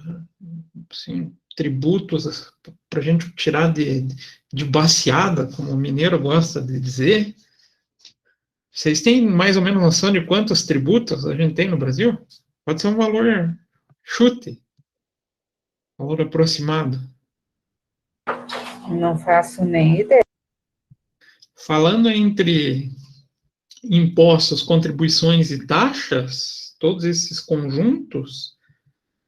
assim, tributos para a gente tirar de baseada, como o mineiro gosta de dizer. Vocês têm mais ou menos noção de quantos tributos a gente tem no Brasil? Pode ser um valor chute, valor aproximado. Não faço nem ideia. Falando entre impostos, contribuições e taxas, todos esses conjuntos,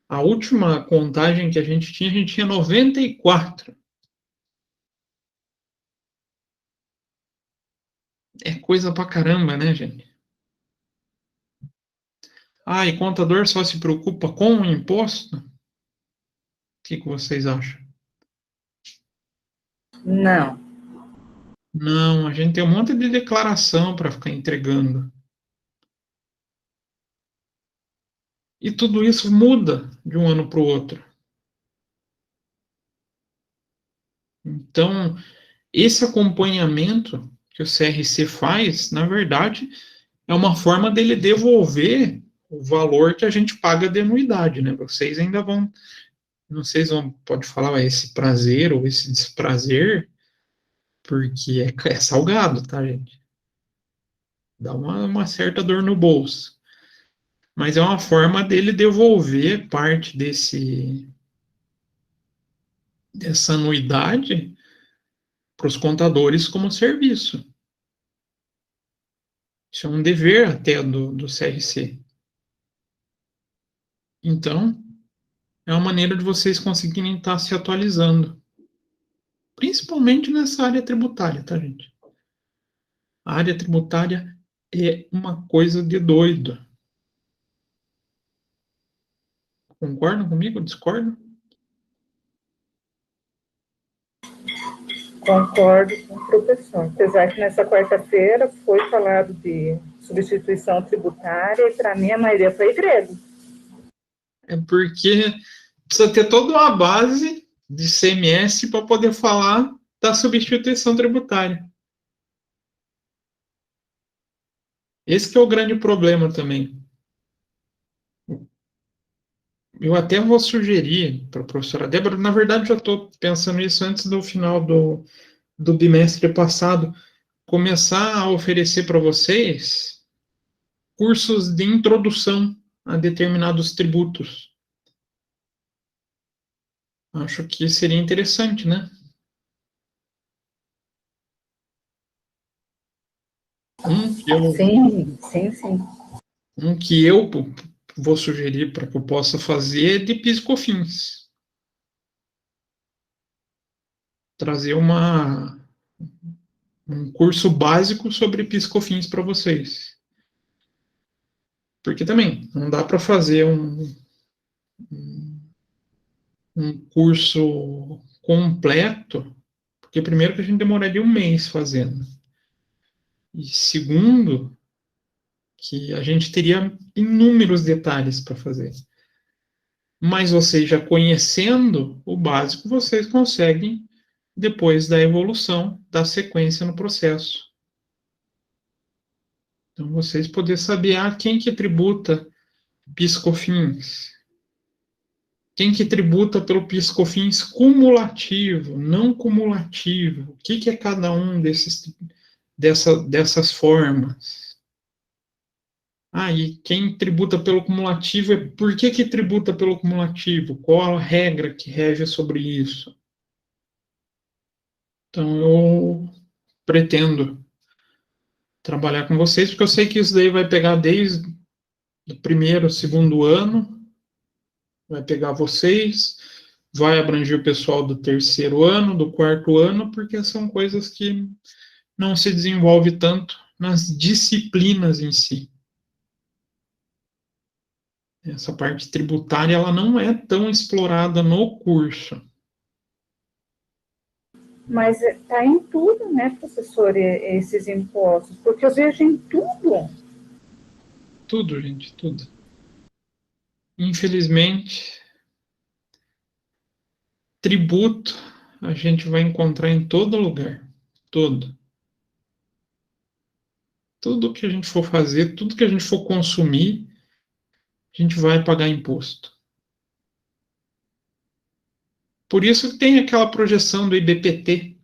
a última contagem que a gente tinha 94. É coisa pra caramba, né, gente? Ah, e contador só se preocupa com o imposto? O que vocês acham? Não. Não, a gente tem um monte de declaração para ficar entregando. E tudo isso muda de um ano para o outro. Então, esse acompanhamento que o CRC faz, na verdade, é uma forma dele devolver o valor que a gente paga de anuidade, né? Vocês ainda vão, não sei se pode falar esse prazer ou esse desprazer, porque é salgado, tá, gente? Dá uma certa dor no bolso. Mas é uma forma dele devolver parte dessa anuidade para os contadores como serviço. Isso é um dever até do CRC. Então, é uma maneira de vocês conseguirem estar se atualizando. Principalmente nessa área tributária, tá, gente? A área tributária é uma coisa de doido. Concordam comigo? Discordam? Concordo com o professor. Apesar que nessa quarta-feira foi falado de substituição tributária e, para mim, a maioria foi grego. É porque precisa ter toda uma base de CMS para poder falar da substituição tributária. Esse que é o grande problema também. Eu até vou sugerir para a professora Débora, na verdade já estou pensando nisso antes do final do bimestre passado, começar a oferecer para vocês cursos de introdução a determinados tributos. Acho que seria interessante, né? Sim. Um que eu vou sugerir para que eu possa fazer é de PIS/COFINS. Trazer um curso básico sobre PIS/COFINS para vocês. Porque também não dá para fazer um curso completo, porque primeiro que a gente demoraria um mês fazendo. E segundo, que a gente teria inúmeros detalhes para fazer. Mas vocês já conhecendo o básico, vocês conseguem, depois da evolução, dar sequência no processo. Então, vocês poderem saber quem que tributa PIS/COFINS. Quem que tributa pelo PIS/COFINS cumulativo, não cumulativo. O que é cada um dessas formas? E quem tributa pelo cumulativo, por que tributa pelo cumulativo? Qual a regra que rege sobre isso? Então, eu pretendo trabalhar com vocês, porque eu sei que isso daí vai pegar desde o primeiro, segundo ano, vai pegar vocês, vai abranger o pessoal do terceiro ano, do quarto ano, porque são coisas que não se desenvolve tanto nas disciplinas em si. Essa parte tributária, ela não é tão explorada no curso. Mas está em tudo, né, professor, esses impostos? Porque eu vejo em tudo. Tudo, gente, tudo. Infelizmente, tributo a gente vai encontrar em todo lugar. Todo. Tudo que a gente for fazer, tudo que a gente for consumir, a gente vai pagar imposto. Por isso que tem aquela projeção do IBPT.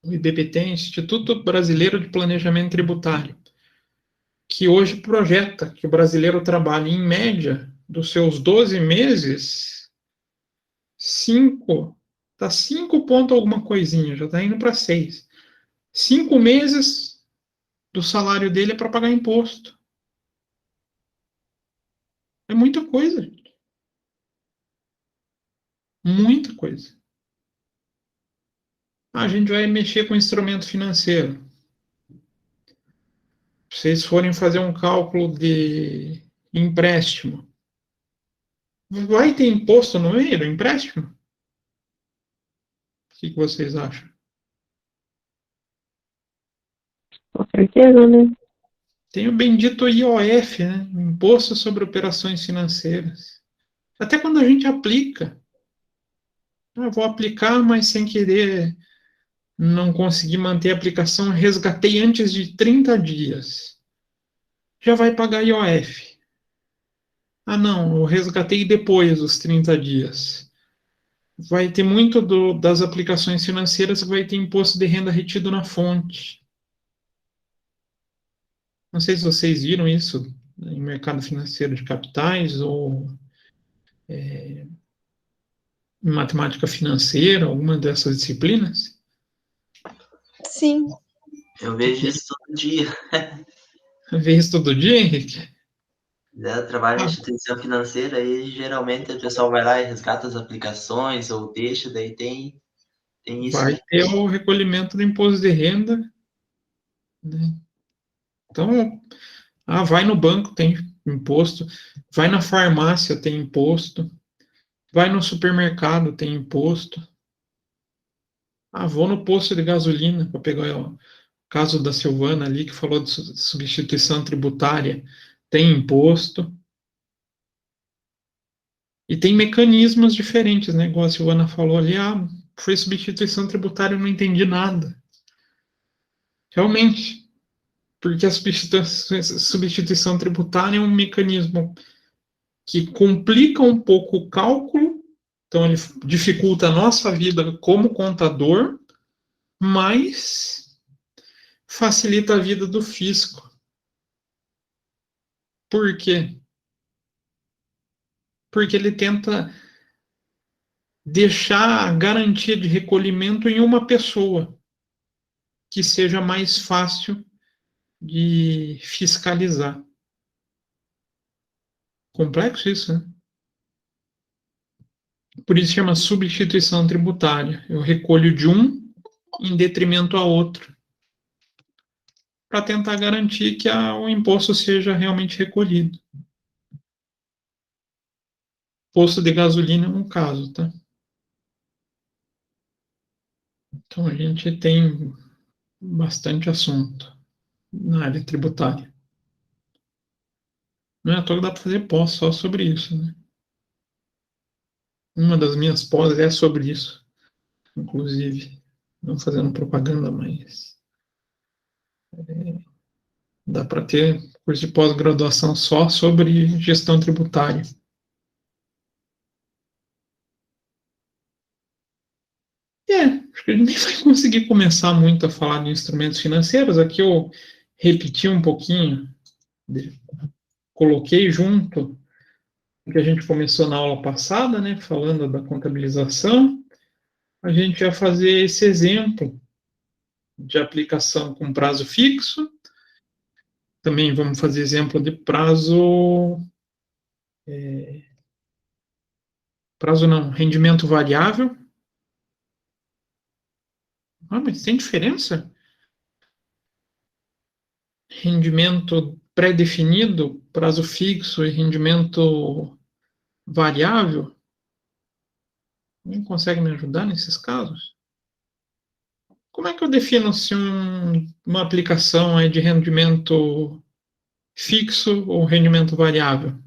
O IBPT é o Instituto Brasileiro de Planejamento Tributário, que hoje projeta que o brasileiro trabalha, em média, dos seus 12 meses, 5 ponto alguma coisinha, já está indo para 6. 5 meses do salário dele é para pagar imposto. É muita coisa, gente. Muita coisa. A gente vai mexer com instrumento financeiro. Se vocês forem fazer um cálculo de empréstimo, vai ter imposto no meio do empréstimo? O que vocês acham? Com certeza, né? Tem o bendito IOF, né? Imposto sobre Operações Financeiras. Até quando a gente aplica. Vou aplicar, mas sem querer não consegui manter a aplicação, resgatei antes de 30 dias. Já vai pagar IOF. Não, eu resgatei depois dos 30 dias. Vai ter muito das aplicações financeiras que vai ter imposto de renda retido na fonte. Não sei se vocês viram isso em mercado financeiro de capitais ou em matemática financeira, alguma dessas disciplinas. Sim. Eu vejo isso todo dia. Vê isso todo dia, Henrique? Eu trabalho em instituição financeira e geralmente o pessoal vai lá e resgata as aplicações ou deixa, daí tem isso. Vai ter o recolhimento do imposto de renda, né? Então, vai no banco, tem imposto. Vai na farmácia, tem imposto. Vai no supermercado, tem imposto. Vou no posto de gasolina, para pegar o caso da Silvana ali, que falou de substituição tributária, tem imposto. E tem mecanismos diferentes, né? Igual a Silvana falou ali, foi substituição tributária, eu não entendi nada. Realmente, porque a substituição tributária é um mecanismo que complica um pouco o cálculo, então ele dificulta a nossa vida como contador, mas facilita a vida do fisco. Por quê? Porque ele tenta deixar a garantia de recolhimento em uma pessoa, que seja mais fácil de fiscalizar. Complexo isso, né? Por isso chama substituição tributária. Eu recolho de um em detrimento a outro, para tentar garantir que o imposto seja realmente recolhido. Posto de gasolina é um caso, tá? Então a gente tem bastante assunto na área tributária. Não é à toa que dá para fazer pós só sobre isso, né? Uma das minhas pós é sobre isso, inclusive. Não fazendo propaganda, mas dá para ter curso de pós-graduação só sobre gestão tributária. Acho que a gente nem vai conseguir começar muito a falar de instrumentos financeiros. Aqui eu repeti um pouquinho, coloquei junto o que a gente começou na aula passada, né, falando da contabilização. A gente vai fazer esse exemplo de aplicação com prazo fixo. Também vamos fazer exemplo de prazo... prazo não, rendimento variável. Mas tem diferença? Rendimento pré-definido, prazo fixo e rendimento variável? Alguém consegue me ajudar nesses casos? Como é que eu defino se uma aplicação é de rendimento fixo ou rendimento variável?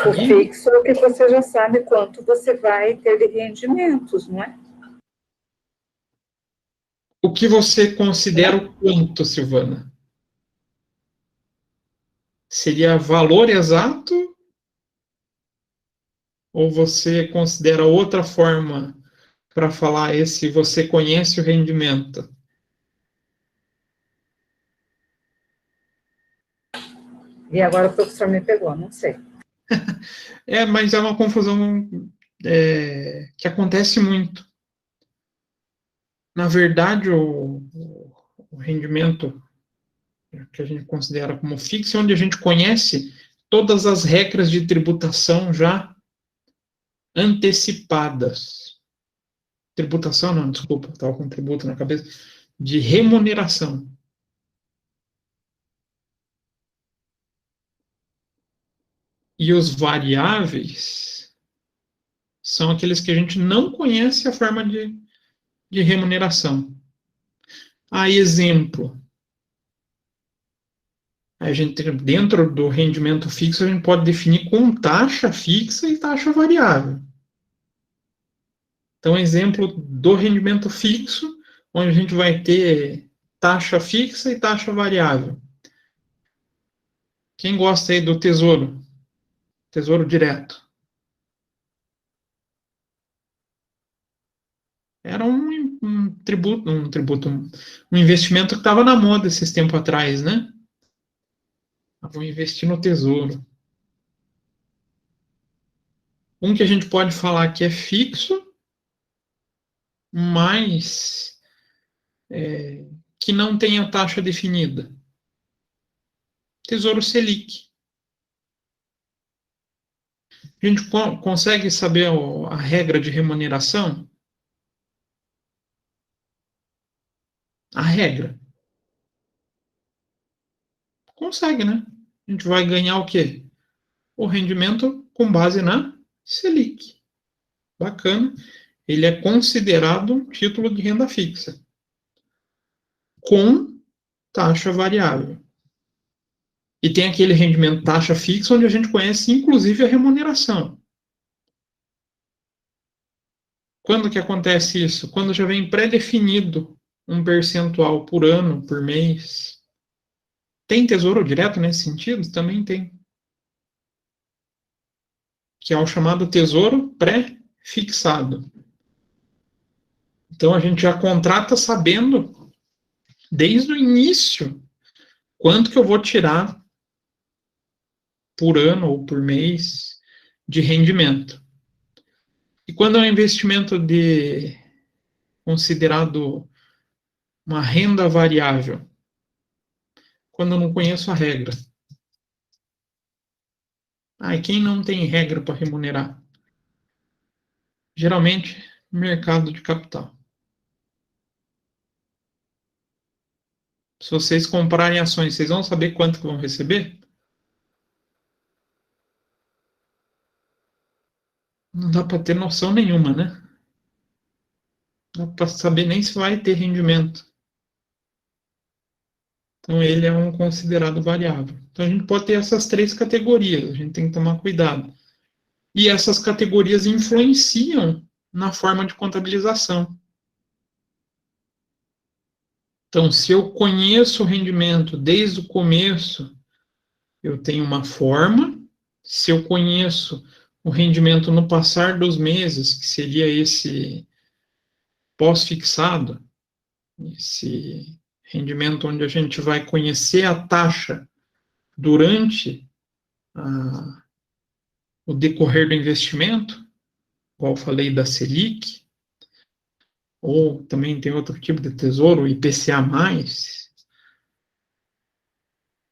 O fixo é o que você já sabe quanto você vai ter de rendimentos, não é? O que você considera o quanto, Silvana? Seria valor exato? Ou você considera outra forma para falar esse você conhece o rendimento? E agora o professor me pegou, não sei. Mas é uma confusão que acontece muito. Na verdade, o rendimento que a gente considera como fixo é onde a gente conhece todas as regras de tributação já antecipadas. Tributação, não, desculpa, estava com tributo na cabeça. De remuneração. E os variáveis são aqueles que a gente não conhece a forma de remuneração. A exemplo, a gente, dentro do rendimento fixo, a gente pode definir com taxa fixa e taxa variável. Então, exemplo do rendimento fixo, onde a gente vai ter taxa fixa e taxa variável. Quem gosta aí do tesouro? Tesouro direto. Era um investimento que estava na moda esses tempos atrás, né? Vou investir no tesouro. Um que a gente pode falar que é fixo, mas que não tem a taxa definida. Tesouro Selic. A gente consegue saber a regra de remuneração? A regra. Consegue, né? A gente vai ganhar o quê? O rendimento com base na Selic. Bacana. Ele é considerado um título de renda fixa. Com taxa variável. E tem aquele rendimento taxa fixa, onde a gente conhece, inclusive, a remuneração. Quando que acontece isso? Quando já vem pré-definido um percentual por ano, por mês. Tem tesouro direto nesse sentido? Também tem. Que é o chamado tesouro pré-fixado. Então, a gente já contrata sabendo, desde o início, quanto que eu vou tirar por ano ou por mês de rendimento. E quando é um investimento considerado uma renda variável? Quando eu não conheço a regra. E quem não tem regra para remunerar? Geralmente, mercado de capital. Se vocês comprarem ações, vocês vão saber quanto que vão receber? Não dá para ter noção nenhuma, né? Não dá para saber nem se vai ter rendimento. Então, ele é um considerado variável. Então, a gente pode ter essas três categorias. A gente tem que tomar cuidado. E essas categorias influenciam na forma de contabilização. Então, se eu conheço o rendimento desde o começo, eu tenho uma forma. Se eu conheço o rendimento no passar dos meses, que seria esse pós-fixado, esse rendimento onde a gente vai conhecer a taxa durante o decorrer do investimento, igual eu falei da Selic, ou também tem outro tipo de tesouro, IPCA+.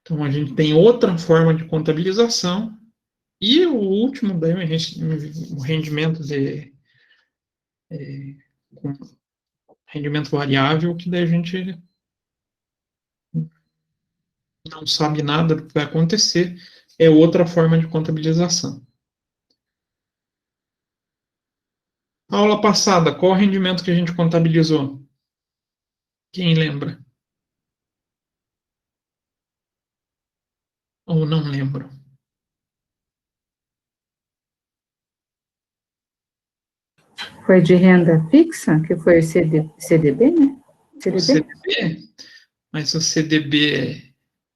Então, a gente tem outra forma de contabilização. E o último, daí, o rendimento rendimento variável, que daí a gente não sabe nada do que vai acontecer, é outra forma de contabilização. A aula passada, qual o rendimento que a gente contabilizou? Quem lembra? Ou não lembro? Foi de renda fixa, que foi o CDB, né? O CDB? Mas o CDB,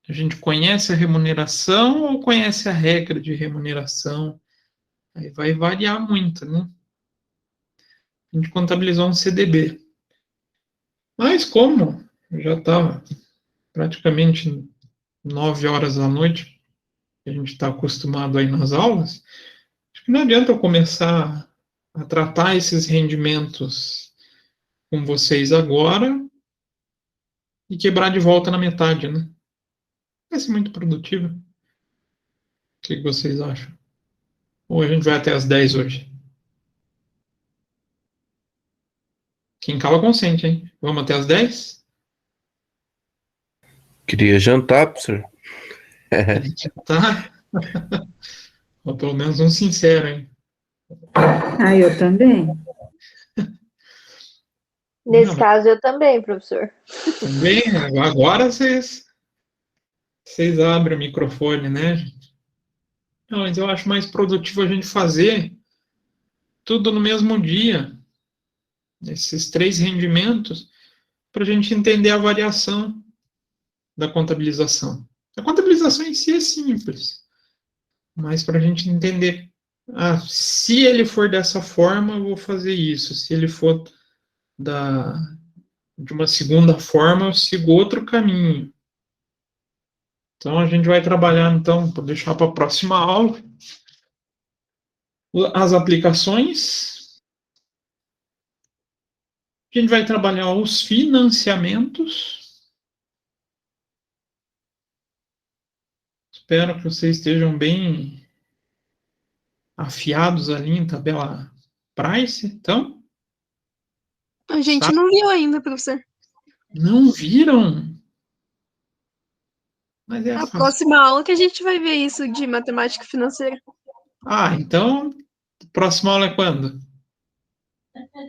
a gente conhece a remuneração ou conhece a regra de remuneração? Aí vai variar muito, né? A gente contabilizou um CDB. Mas como já estava praticamente 9 horas da noite, que a gente está acostumado aí nas aulas, acho que não adianta eu começar a tratar esses rendimentos com vocês agora e quebrar de volta na metade, né? Vai ser muito produtivo. O que vocês acham? Ou a gente vai até as 10 hoje? Quem cala consente, hein? Vamos até as 10? Queria jantar, professor. Tá? Ou pelo menos um sincero, hein? Ah, eu também. Nesse Não, caso, eu também, professor. também, agora vocês abrem o microfone, né, gente? Não, mas eu acho mais produtivo a gente fazer tudo no mesmo dia, esses 3 rendimentos, para a gente entender a variação da contabilização. A contabilização em si é simples, mas para a gente entender, se ele for dessa forma, eu vou fazer isso. Se ele for de uma segunda forma, eu sigo outro caminho. Então, a gente vai trabalhar, então, vou deixar para a próxima aula, as aplicações. A gente vai trabalhar os financiamentos. Espero que vocês estejam bem afiados ali em tabela price, então. A gente Sabe? não viu ainda, professor. Não viram? Mas é A fácil. próxima aula que a gente vai ver isso de matemática financeira. Então, a próxima aula é quando?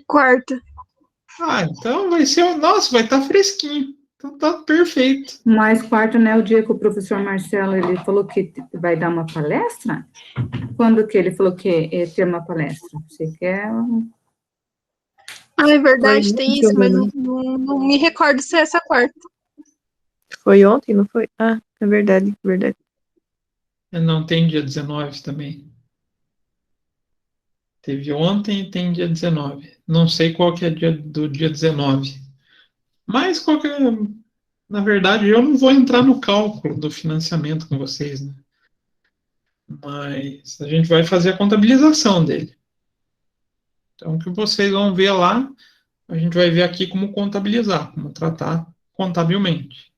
Quarta. Então vai ser, nossa, vai estar fresquinho. Então tá perfeito. Mas quarta, né, o dia que o professor Marcelo, ele falou que vai dar uma palestra? Quando que ele falou que ia ter uma palestra? Você quer... Ah, é verdade, Foi tem ontem, isso, mas né? não me recordo se é essa quarta. Foi ontem, não foi? Ah, é verdade, verdade. Não, tem dia 19 também. Teve ontem e tem dia 19. Não sei qual que é do dia 19. Mas na verdade, eu não vou entrar no cálculo do financiamento com vocês, né? Mas a gente vai fazer a contabilização dele. Então, o que vocês vão ver lá, a gente vai ver aqui como contabilizar, como tratar contabilmente.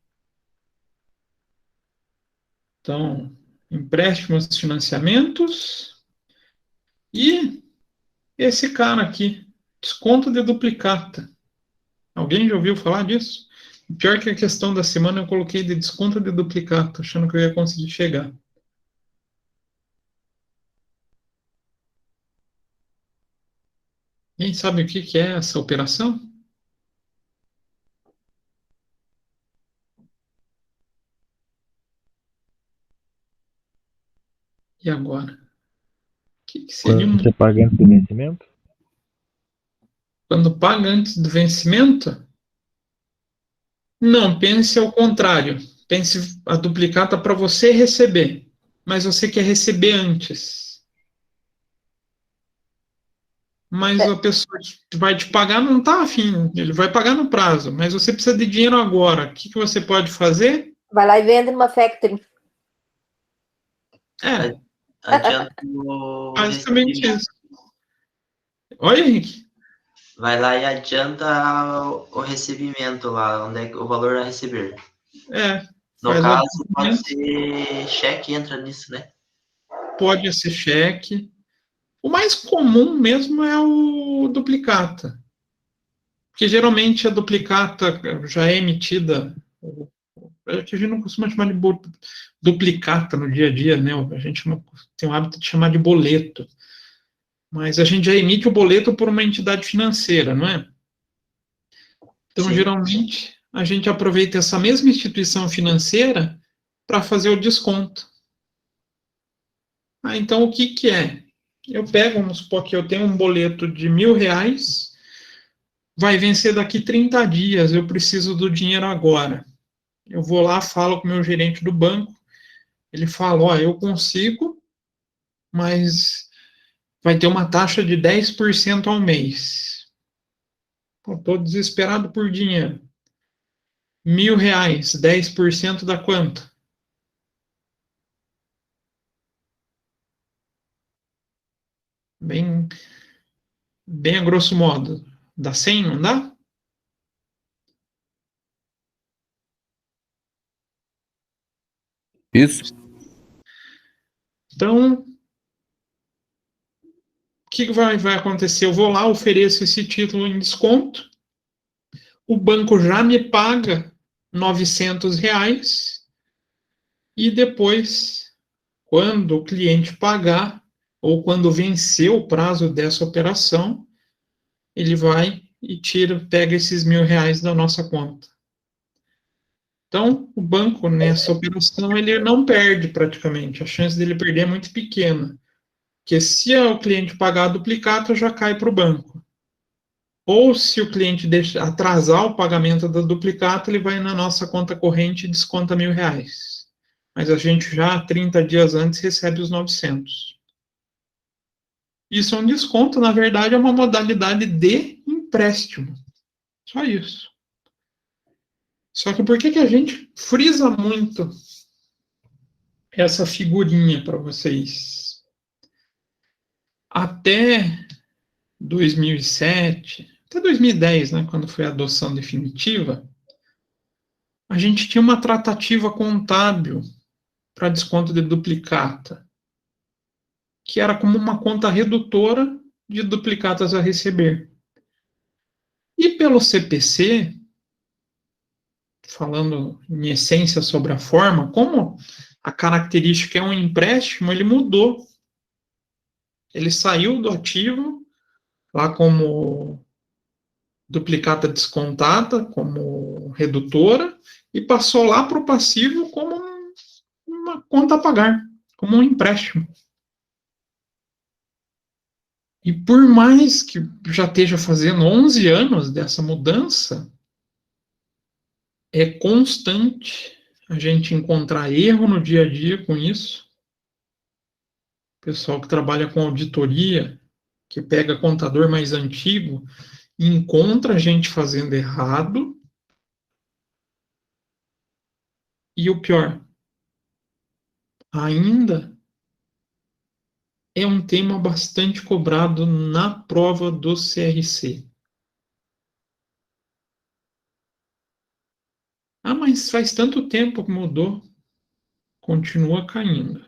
Então, empréstimos, financiamentos e esse cara aqui, desconto de duplicata. Alguém já ouviu falar disso? Pior que a questão da semana eu coloquei de desconto de duplicata, achando que eu ia conseguir chegar. Quem sabe o que é essa operação? E agora? O que seria Quando você paga antes do vencimento? Quando paga antes do vencimento? Não, pense ao contrário. Pense a duplicata para você receber, mas você quer receber antes. Mas a pessoa que vai te pagar não está afim, ele vai pagar no prazo, mas você precisa de dinheiro agora. O que você pode fazer? Vai lá e vende numa factory. Adianta o Basicamente recebimento. isso. Olha, Henrique. Vai lá e adianta o recebimento lá, onde é o valor a receber. No Faz caso, pode ser cheque, entra nisso, né? Pode ser cheque. O mais comum mesmo é o duplicata. Porque geralmente a duplicata já é emitida. A gente não costuma chamar de duplicata no dia a dia, né? A gente tem o hábito de chamar de boleto. Mas a gente já emite o boleto por uma entidade financeira, não é? Então, Sim. Geralmente, a gente aproveita essa mesma instituição financeira para fazer o desconto. Então, o que é? Eu pego, vamos supor que eu tenho um boleto de R$1.000, vai vencer daqui 30 dias, eu preciso do dinheiro agora. Eu vou lá, falo com o meu gerente do banco, ele fala, eu consigo, mas vai ter uma taxa de 10% ao mês. Estou desesperado por dinheiro. R$1.000, 10% dá quanto? Bem a grosso modo. Dá 100, não dá? Isso. Então, o que vai acontecer? Eu vou lá, ofereço esse título em desconto, o banco já me paga R$ 900 e depois, quando o cliente pagar, ou quando vencer o prazo dessa operação, ele vai e pega esses R$ 1.000 da nossa conta. Então, o banco, nessa operação, ele não perde praticamente. A chance dele perder é muito pequena. Porque se o cliente pagar a duplicata, já cai para o banco. Ou se o cliente atrasar o pagamento da duplicata, ele vai na nossa conta corrente e desconta R$ 1.000. Mas a gente já, 30 dias antes, recebe os 900. Isso é um desconto, na verdade, é uma modalidade de empréstimo. Só isso. Só que por que a gente frisa muito essa figurinha para vocês? Até 2007, até 2010, né, quando foi a adoção definitiva, a gente tinha uma tratativa contábil para desconto de duplicata, que era como uma conta redutora de duplicatas a receber. E pelo CPC, falando em essência sobre a forma, como a característica é um empréstimo, ele mudou. Ele saiu do ativo, lá como duplicata descontada, como redutora, e passou lá para o passivo como uma conta a pagar, como um empréstimo. E por mais que já esteja fazendo 11 anos dessa mudança, é constante a gente encontrar erro no dia a dia com isso. O pessoal que trabalha com auditoria, que pega contador mais antigo, encontra a gente fazendo errado. E o pior, ainda é um tema bastante cobrado na prova do CRC. Ah, mas faz tanto tempo que mudou. Continua caindo.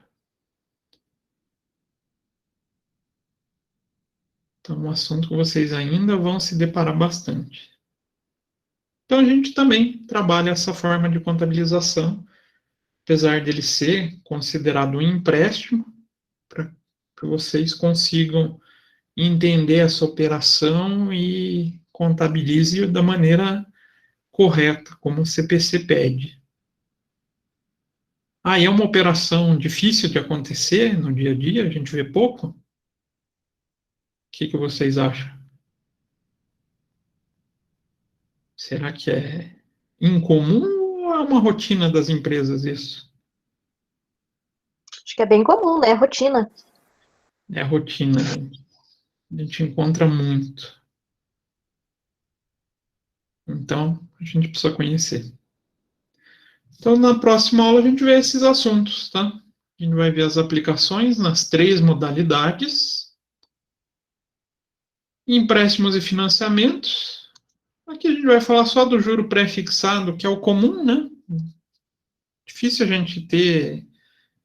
Então, é um assunto que vocês ainda vão se deparar bastante. Então, a gente também trabalha essa forma de contabilização, apesar dele ser considerado um empréstimo, para que vocês consigam entender essa operação e contabilize da maneira correta, como o CPC pede. Ah, é uma operação difícil de acontecer no dia a dia, a gente vê pouco? O que vocês acham? Será que é incomum ou é uma rotina das empresas isso? Acho que é bem comum, né? Rotina. É a rotina, gente. A gente encontra muito. Então, a gente precisa conhecer. Então, na próxima aula, a gente vê esses assuntos, tá? A gente vai ver as aplicações nas 3 modalidades. Empréstimos e financiamentos. Aqui a gente vai falar só do juro pré-fixado, que é o comum, né? Difícil a gente ter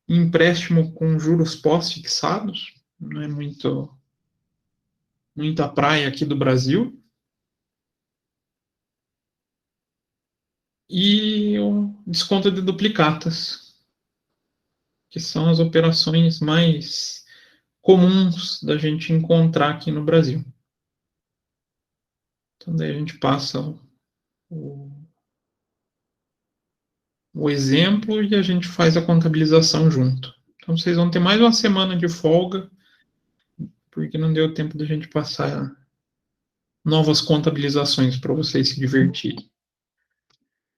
empréstimo com juros pós-fixados. Não é muita praia aqui do Brasil. E o desconto de duplicatas, que são as operações mais comuns da gente encontrar aqui no Brasil. Então, daí a gente passa o exemplo e a gente faz a contabilização junto. Então, vocês vão ter mais uma semana de folga, porque não deu tempo da gente passar novas contabilizações para vocês se divertirem.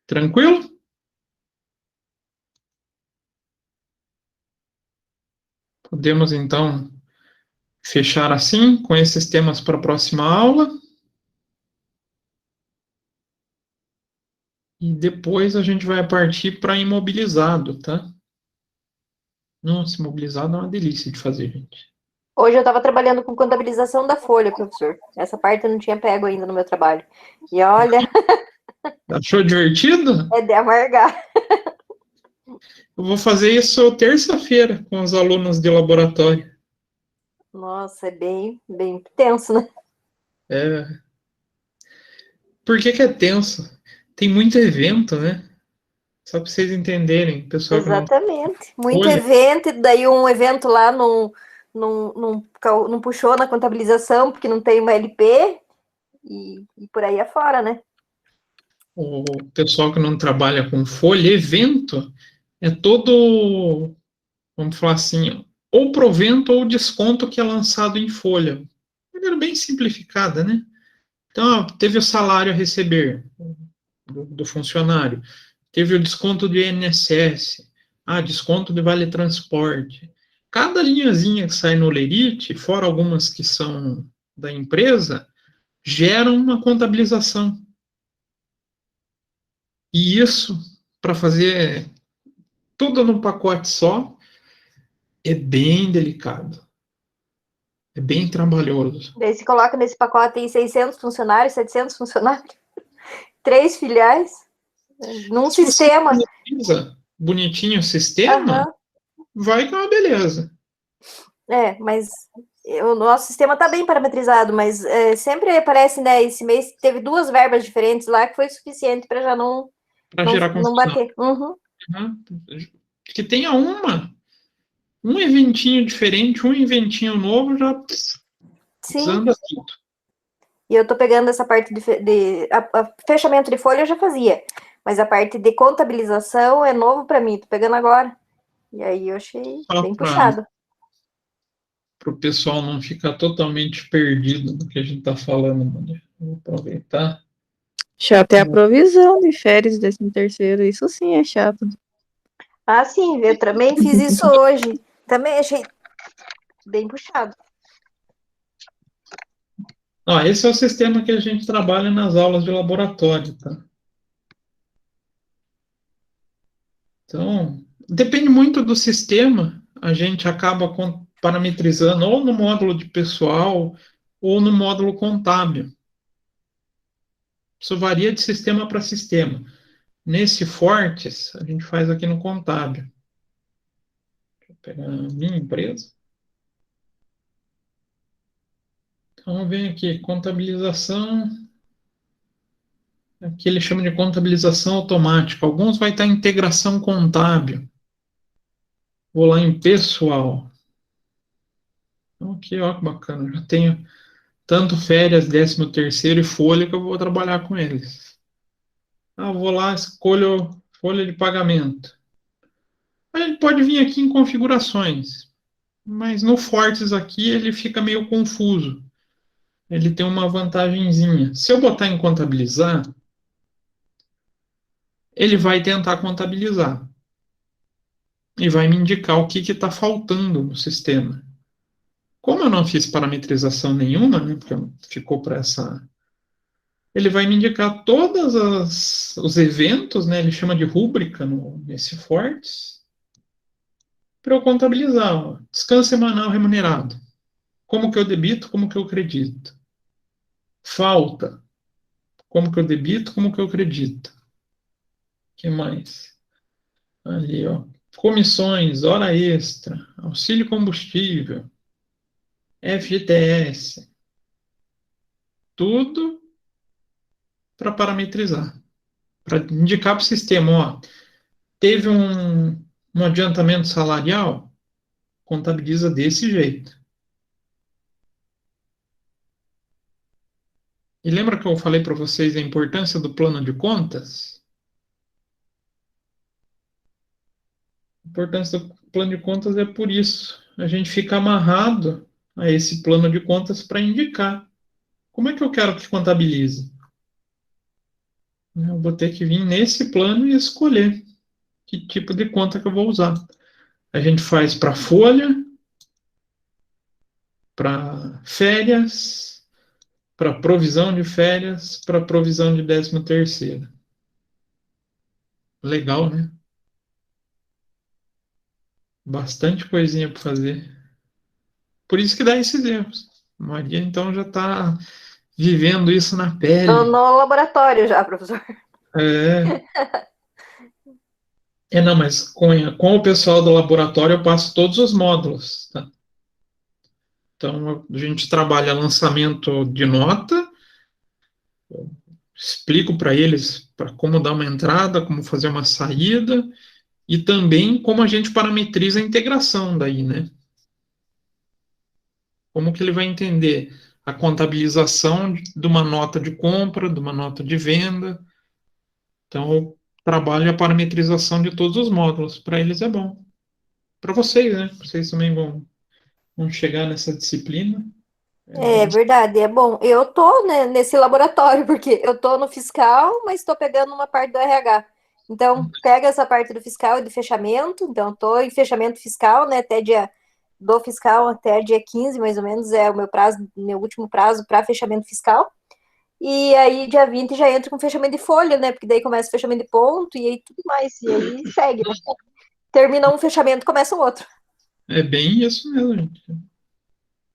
Tranquilo? Podemos, então, fechar assim, com esses temas para a próxima aula. E depois a gente vai partir para imobilizado, tá? Nossa, imobilizado é uma delícia de fazer, gente. Hoje eu estava trabalhando com contabilização da folha, professor. Essa parte eu não tinha pego ainda no meu trabalho. E olha... Achou divertido? É de amargar. Eu vou fazer isso terça-feira com os alunos de laboratório. Nossa, é bem tenso, né? É. Por que que é tenso? Tem muito evento, né? Só para vocês entenderem, pessoal que não Exatamente. Muito olha, evento, e daí um evento lá não puxou na contabilização, porque não tem uma LP, e por aí afora, né? o pessoal que não trabalha com folha, evento é todo, vamos falar assim, ou provento ou desconto que é lançado em folha. De maneira bem simplificada, né? Então, teve o salário a receber do funcionário, teve o desconto do INSS, desconto de vale transporte. Cada linhazinha que sai no Lerite, fora algumas que são da empresa, geram uma contabilização. E isso, para fazer tudo num pacote só, é bem delicado. É bem trabalhoso. Daí se coloca nesse pacote tem 600 funcionários, 700 funcionários, 3 filiais, num Se você sistema. organiza bonitinho o sistema, Aham. vai com uma beleza. Mas o nosso sistema está bem parametrizado, mas sempre aparece, né? Esse mês teve 2 verbas diferentes lá que foi suficiente para já não Para gerar não confusão. bater. Uhum. Que tenha um eventinho diferente, um eventinho novo, já Sim. desanda tudo. E eu tô pegando essa parte fechamento de folha eu já fazia, mas a parte de contabilização é novo para mim, tô pegando agora. E aí eu achei Só bem pra- puxado. Para o pessoal não ficar totalmente perdido no que a gente está falando, Maria. Vou aproveitar. Chato é a provisão de férias, 13º, isso sim é chato. Ah, sim, eu também fiz isso hoje. Também achei bem puxado. Esse é o sistema que a gente trabalha nas aulas de laboratório, tá? Então, depende muito do sistema, a gente acaba parametrizando ou no módulo de pessoal ou no módulo contábil. Isso varia de sistema para sistema. Nesse Fortes, a gente faz aqui no contábil. Deixa eu pegar a minha empresa. Então, vem aqui, contabilização. Aqui ele chama de contabilização automática. Alguns vai estar integração contábil. Vou lá em pessoal. Então, aqui, ó, que bacana. Já tenho tanto férias, 13º e folha que eu vou trabalhar com eles. Vou lá, escolho folha de pagamento. Aí ele pode vir aqui em configurações, mas no Fortes aqui ele fica meio confuso. Ele tem uma vantagenzinha. Se eu botar em contabilizar, ele vai tentar contabilizar e vai me indicar o que está faltando no sistema. Como eu não fiz parametrização nenhuma, né, porque ficou para essa. Ele vai me indicar todos os eventos, né, ele chama de rúbrica nesse Fortes, para eu contabilizar. Ó, descanso semanal remunerado. Como que eu debito, como que eu acredito. Falta. Como que eu debito, como que eu acredito. O que mais? Ali, ó. Comissões, hora extra, auxílio combustível, FGTS. Tudo para parametrizar. Para indicar para o sistema, ó, teve um adiantamento salarial, contabiliza desse jeito. E lembra que eu falei para vocês a importância do plano de contas? A importância do plano de contas é por isso. A gente fica amarrado a esse plano de contas para indicar. Como é que eu quero que contabilize? Eu vou ter que vir nesse plano e escolher que tipo de conta que eu vou usar. A gente faz para folha, para férias, para provisão de férias, para provisão de 13º. Legal, né? Bastante coisinha para fazer. Por isso que dá esses erros. Maria, então, já está vivendo isso na pele. No laboratório já, professor. É. Não, mas com o pessoal do laboratório eu passo todos os módulos, tá? Então, a gente trabalha lançamento de nota, explico para eles para como dar uma entrada, como fazer uma saída, e também como a gente parametriza a integração daí, né? Como que ele vai entender a contabilização de uma nota de compra, de uma nota de venda. Então, eu trabalho a parametrização de todos os módulos. Para eles é bom. Para vocês, né? Vocês também vão chegar nessa disciplina. É verdade, é bom. Eu tô, né, nesse laboratório, porque eu tô no fiscal, mas estou pegando uma parte do RH. Então, pega essa parte do fiscal e do fechamento. Então, tô em fechamento fiscal, né, do fiscal até dia 15, mais ou menos, é o meu último prazo para fechamento fiscal. E aí, dia 20, já entro com fechamento de folha, né, porque daí começa o fechamento de ponto e aí tudo mais. E aí segue, né? Termina um fechamento, começa o outro. É bem isso mesmo, gente.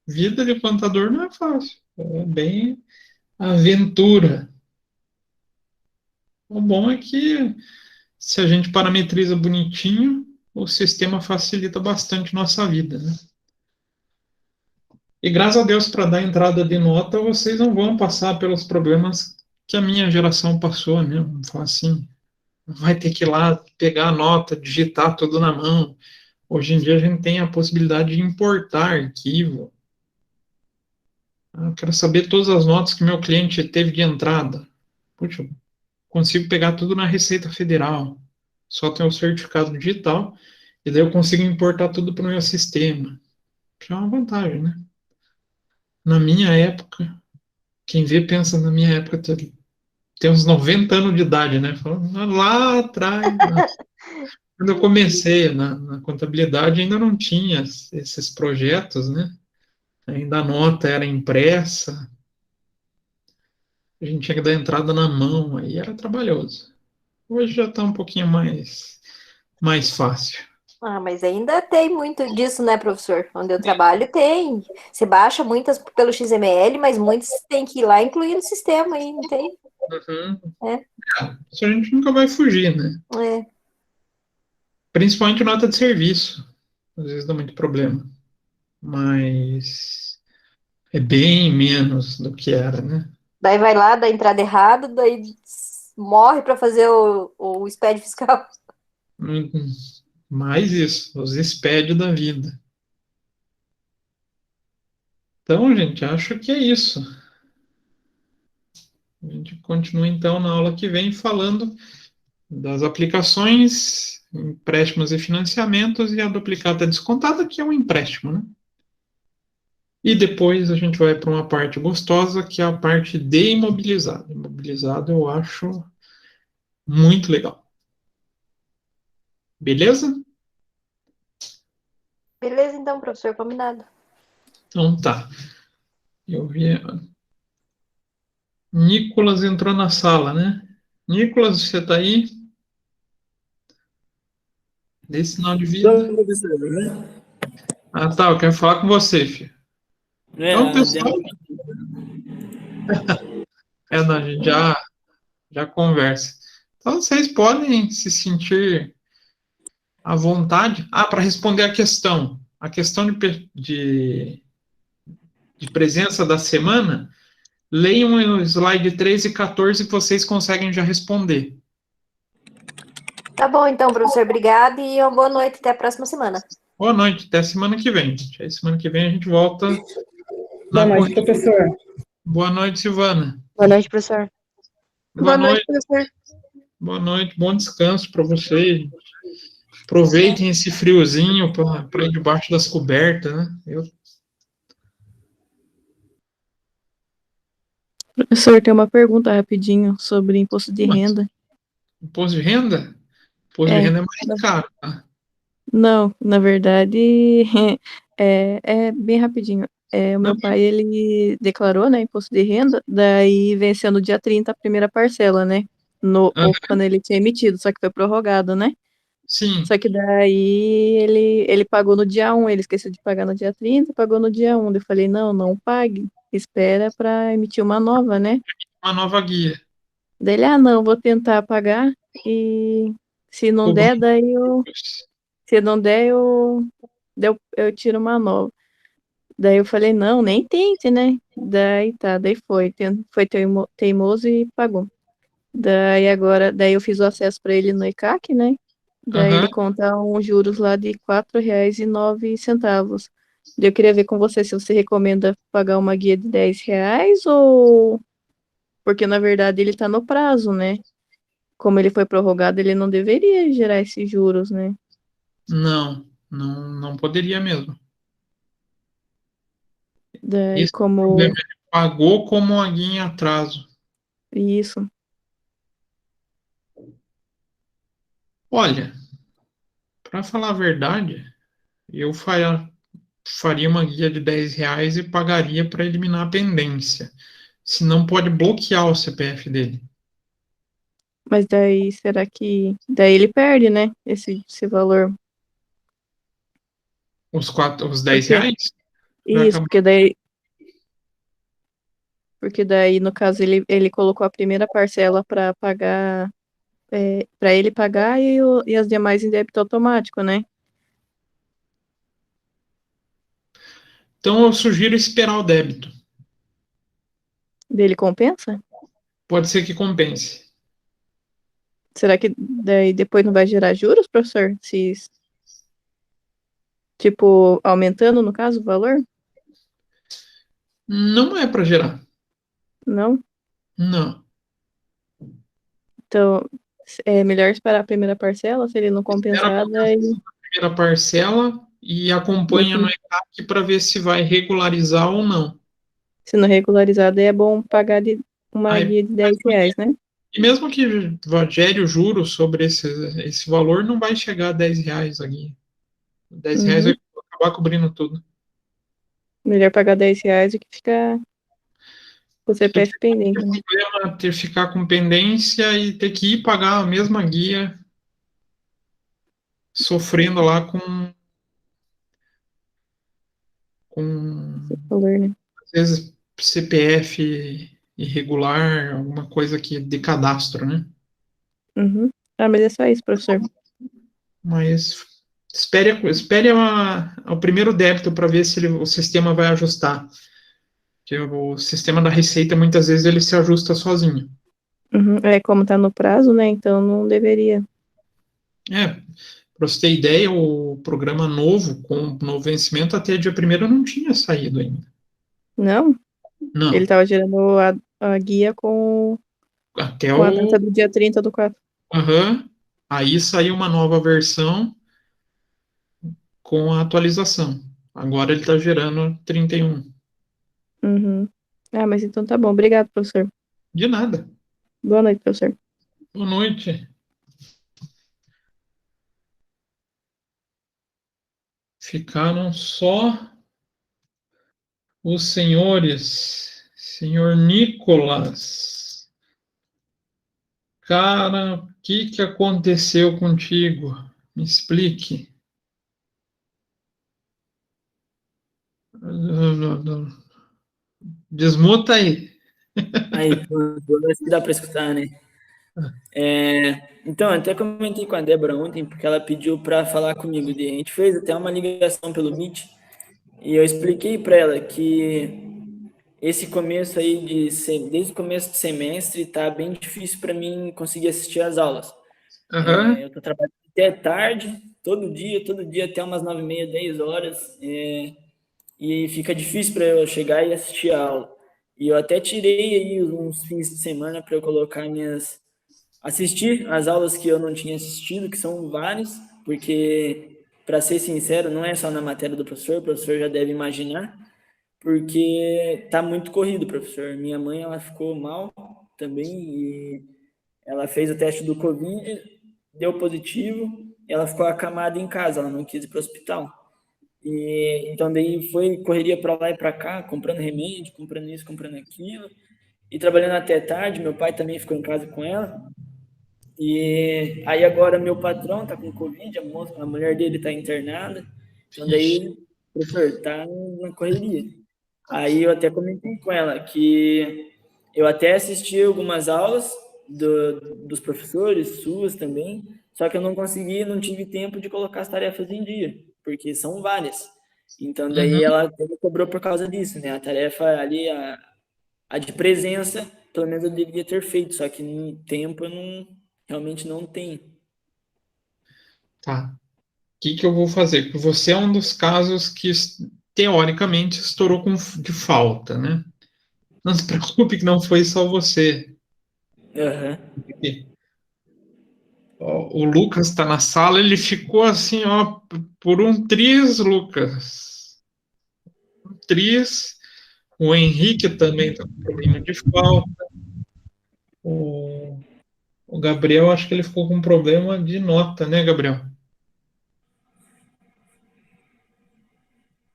Vida de contador não é fácil. É bem aventura. O bom é que se a gente parametriza bonitinho, o sistema facilita bastante nossa vida, né? E graças a Deus, para dar entrada de nota, vocês não vão passar pelos problemas que a minha geração passou, né? Vamos falar assim, vai ter que ir lá pegar a nota, digitar tudo na mão. Hoje em dia a gente tem a possibilidade de importar arquivo. Eu quero saber todas as notas que meu cliente teve de entrada. Puxa, eu consigo pegar tudo na Receita Federal. Só tem o certificado digital e daí eu consigo importar tudo para o meu sistema. Que é uma vantagem, né? Na minha época, quem vê pensa na minha época, tem uns 90 anos de idade, né? Falando lá atrás, né? Quando eu comecei na contabilidade, ainda não tinha esses projetos, né? Ainda a nota era impressa, a gente tinha que dar entrada na mão, aí era trabalhoso. Hoje já está um pouquinho mais fácil. Ah, mas ainda tem muito disso, né, professor? Onde eu trabalho tem. Você baixa muitas pelo XML, mas muitas tem que ir lá incluir no sistema aí, não tem? Uhum. É. Isso a gente nunca vai fugir, né? É. Principalmente nota de serviço. Às vezes dá muito problema. Mas é bem menos do que era, né? Daí vai lá, dá entrada errada, daí morre para fazer o SPED fiscal. Mais isso, os SPED da vida. Então, gente, acho que é isso. A gente continua então na aula que vem falando das aplicações, empréstimos e financiamentos e a duplicata descontada, que é um empréstimo, né? E depois a gente vai para uma parte gostosa, que é a parte de imobilizado. Imobilizado eu acho muito legal. Beleza? Beleza, então, professor, combinado. Então tá. Eu vi. Nicolas entrou na sala, né? Nicolas, você está aí? Dê sinal de vida. Ah, tá. Eu quero falar com você, filho. Então, pessoal. Não, a gente já conversa. Então, vocês podem se sentir à vontade. Ah, para responder a questão. A questão de presença da semana, leiam o slide 13 e 14 que vocês conseguem já responder. Tá bom, então, professor, obrigado e uma boa noite. Até a próxima semana. Boa noite, até semana que vem. Aí semana que vem a gente volta. Boa noite, professor. Boa noite, Silvana. Boa noite, professor. Boa noite, professor. Boa noite, bom descanso para vocês. Aproveitem esse friozinho para ir debaixo das cobertas, né? Professor, tem uma pergunta rapidinho sobre imposto de renda. Imposto de renda? Imposto de renda é mais caro, tá? Não, na verdade, é bem rapidinho. O meu pai, ele declarou, né, imposto de renda, daí venceu no dia 30 a primeira parcela, né? Ou quando ele tinha emitido, só que foi prorrogado, né? Sim. Só que daí ele pagou no dia 1, ele esqueceu de pagar no dia 30, pagou no dia 1. Eu falei, não pague, espera para emitir uma nova, né? Uma nova guia. Daí ele, não, vou tentar pagar e Se não der, daí eu. Se não der, eu tiro uma nova. Daí eu falei, não, nem tente, né? Daí tá, daí foi. Foi teimoso e pagou. Daí eu fiz o acesso para ele no ECAC, né? Daí ele Aham. conta uns juros lá de R$ 4,09. Daí eu queria ver com você se você recomenda pagar uma guia de R$ 10 ou... Porque, na verdade, ele tá no prazo, né? Como ele foi prorrogado, ele não deveria gerar esses juros, né? Não poderia mesmo. Daí Esse problema como... ele pagou como uma guia em atraso. Isso. Olha, para falar a verdade, eu faria uma guia de R$ 10 e pagaria para eliminar a pendência. Se não pode bloquear o CPF dele. Mas daí, será que... Daí ele perde, né? Esse valor. Os 10 Porque... reais vai Isso, acabar. porque daí, no caso, ele colocou a primeira parcela para pagar... para ele pagar e as demais em débito automático, né? Então eu sugiro esperar o débito. Dele compensa? Pode ser que compense. Será que daí depois não vai gerar juros, professor? Se, tipo, aumentando, no caso, o valor? Não é para gerar. Não? Não. Então, é melhor esperar a primeira parcela, se ele não Espera a compensar, daí... primeira parcela e acompanha no Uhum. ECAC para ver se vai regularizar ou não. Se não regularizar, daí é bom pagar uma Aí, guia de R$ 10, né? e mesmo que gere o juro sobre esse valor, não vai chegar a R$ 10 a guia. R$ 10 vai Uhum. acabar cobrindo tudo. Melhor pagar R$ 10 do que ficar com o Porque CPF pendente, o né? problema é ficar com pendência e ter que ir pagar a mesma guia, sofrendo lá com Valor, né? às vezes CPF irregular, alguma coisa que de cadastro, né? Uhum. Ah, mas é só isso, professor. Mas espere o primeiro débito para ver se o sistema vai ajustar. Porque o sistema da Receita, muitas vezes, ele se ajusta sozinho. Uhum. É, como tá no prazo, né? Então não deveria. Para você ter ideia, o programa novo, com no vencimento até dia 1º, não tinha saído ainda. Não? Ele Não, tava gerando a guia até com a data do dia 30/4. Aham. Aí saiu uma nova versão com a atualização. Agora ele está gerando 31. Uhum. Ah, mas então tá bom. Obrigado, professor. De nada. Boa noite, professor. Boa noite. Ficaram só os senhores. Senhor Nicolas. Cara, o que aconteceu contigo? Me explique. Desmuta aí. Aí, pronto, acho que dá para escutar, né? Então, até comentei com a Débora ontem, porque ela pediu para falar comigo. A gente fez até uma ligação pelo Meet, e eu expliquei para ela que esse começo aí, desde o começo do semestre, tá bem difícil para mim conseguir assistir às aulas. Aham. Eu estou trabalhando até tarde, todo dia, até umas 9h30, 10 horas, e fica difícil para eu chegar e assistir a aula. E eu até tirei aí uns fins de semana para eu colocar assistir as aulas que eu não tinha assistido, que são várias, porque, para ser sincero, não é só na matéria do professor, o professor já deve imaginar, porque tá muito corrido, professor. Minha mãe, ela ficou mal também, e ela fez o teste do Covid, deu positivo, ela ficou acamada em casa, ela não quis ir para o hospital. E então daí foi correria para lá e para cá, comprando remédio, comprando isso, comprando aquilo, e trabalhando até tarde. Meu pai também ficou em casa com ela. E aí agora meu patrão tá com Covid, a mulher dele tá internada. Então daí, professor, tá na correria. Aí eu até comentei com ela que eu até assisti algumas aulas dos professores, suas também, Só que eu não consegui, não tive tempo de colocar as tarefas em dia, porque são várias. Então, daí ela me cobrou por causa disso, né? A tarefa ali, a de presença, pelo menos eu deveria ter feito, só que no tempo eu realmente não tenho. Tá. O que eu vou fazer? Porque você é um dos casos que, teoricamente, estourou de falta, né? Não se preocupe que não foi só você. Aham. Ó, o Lucas está na sala, ele ficou assim, ó, por um triz, Lucas. Um triz. O Henrique também está com problema de falta. O Gabriel, acho que ele ficou com problema de nota, né, Gabriel?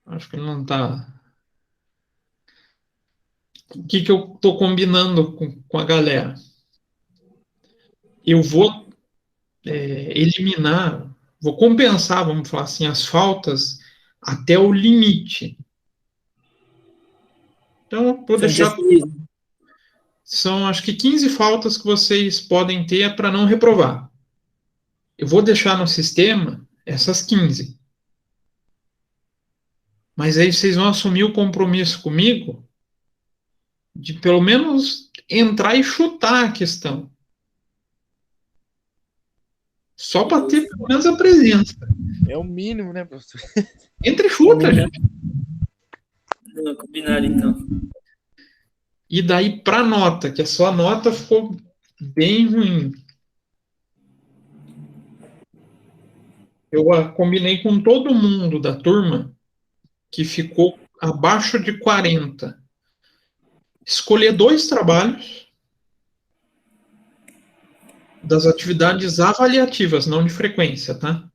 Acho que ele não está. O que eu estou combinando com a galera? Eu vou eliminar, vou compensar, vamos falar assim, as faltas até o limite. Então, vou deixar. São, acho que 15 faltas que vocês podem ter para não reprovar. Eu vou deixar no sistema essas 15. Mas aí vocês vão assumir o compromisso comigo de pelo menos entrar e chutar a questão. Só para ter pelo menos a presença. É o mínimo, né, professor? Entra e chuta, gente. Não, combinado, então. E daí para nota, que a sua nota ficou bem ruim. Eu combinei com todo mundo da turma que ficou abaixo de 40. Escolher 2 trabalhos das atividades avaliativas, não de frequência, tá?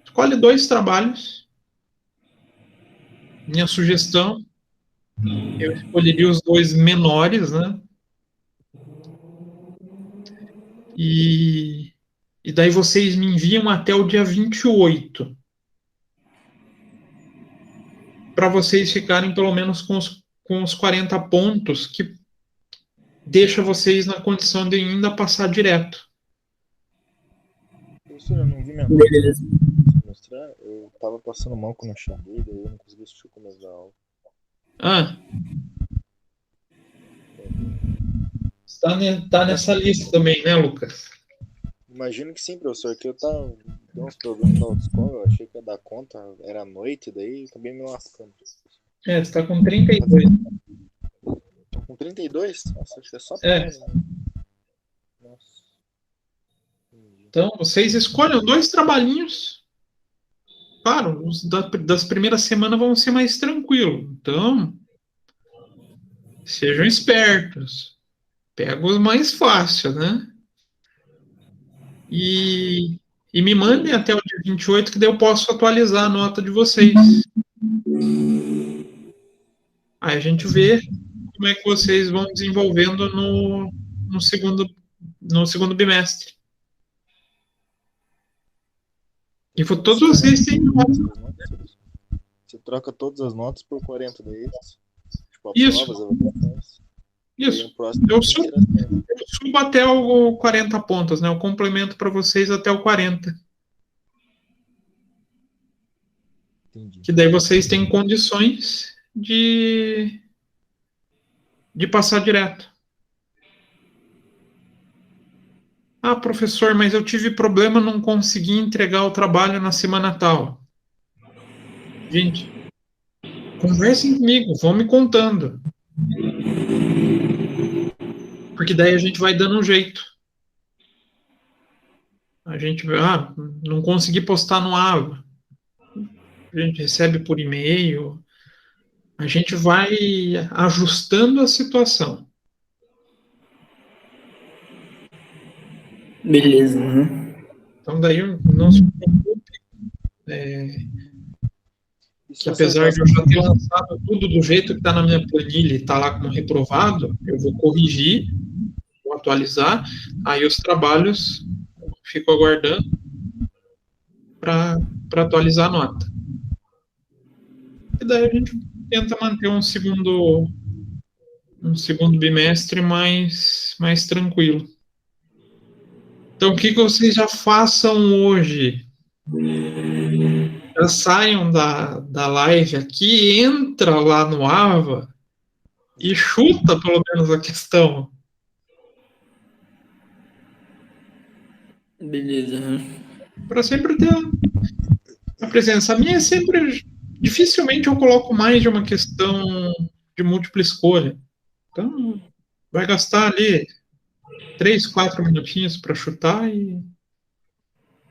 Escolhe 2 trabalhos. Minha sugestão, eu escolheria os 2 menores, né? E daí vocês me enviam até o dia 28. Para vocês ficarem pelo menos com os 40 pontos que deixa vocês na condição de ainda passar direto. Professor, eu não vi minha nota mostrar. Eu tava passando mal quando eu cheguei, daí eu não consegui assistir o começo da aula. Tá nessa lista também, né, Lucas? Imagino que sim, professor, que eu tava deu uns problemas na autoescola, eu achei que ia dar conta, era noite, daí acabei me lascando. Você tá com 32. Tô com 32? Nossa, acho que é só É. né? Nossa. Então, vocês escolham 2 trabalhinhos. Claro, os das primeiras semanas vão ser mais tranquilos. Então, sejam espertos. Pega os mais fáceis, né? E me mandem até o dia 28, que daí eu posso atualizar a nota de vocês. Aí a gente vê como é que vocês vão desenvolvendo no segundo bimestre. E todos vocês têm notas. Você troca todas as notas por 40 daí. Tipo, Isso. provas, avaliações. Isso. Eu subo até o 40 pontos, né? Eu complemento para vocês até o 40. Entendi. Que daí vocês têm condições de passar direto. Ah, professor, mas eu tive problema, não consegui entregar o trabalho na semana tal. Gente, conversem comigo, vão me contando. Porque daí a gente vai dando um jeito. A gente, não consegui postar no Ava. A gente recebe por e-mail. A gente vai ajustando a situação. Beleza. Então daí não se preocupe. Que apesar de eu já ter lançado tudo do jeito que está na minha planilha e está lá como reprovado, eu vou corrigir, vou atualizar, aí os trabalhos eu fico aguardando para atualizar a nota. E daí a gente tenta manter um segundo bimestre mais tranquilo. Então, o que vocês já façam hoje? Já saiam da live aqui, entra lá no Ava e chuta pelo menos a questão. Beleza. Para sempre ter a presença. A minha é sempre. Dificilmente eu coloco mais de uma questão de múltipla escolha. Então, vai gastar ali 3, 4 minutinhos para chutar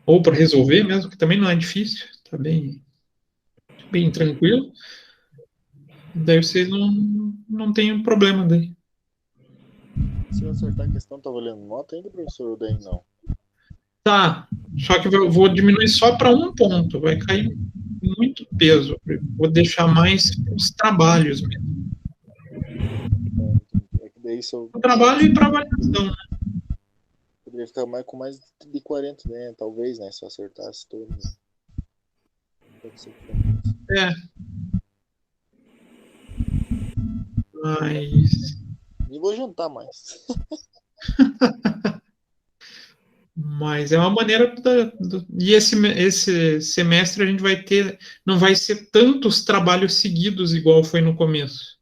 ou para resolver mesmo, que também não é difícil, tá bem tranquilo. Daí vocês não tem um problema daí. Se eu acertar a questão, tá valendo nota ainda, professor? Ou daí não? Tá, só que eu vou diminuir só para um ponto, vai cair muito peso. Vou deixar mais os trabalhos mesmo. É que daí só O trabalho e para avaliação, né? poderia ficar com mais de 40, né? Talvez, né? Se eu acertasse todo. Pode ser que É. Mas. nem vou jantar mais. Mas é uma maneira. E esse semestre a gente vai ter. Não vai ser tantos trabalhos seguidos igual foi no começo.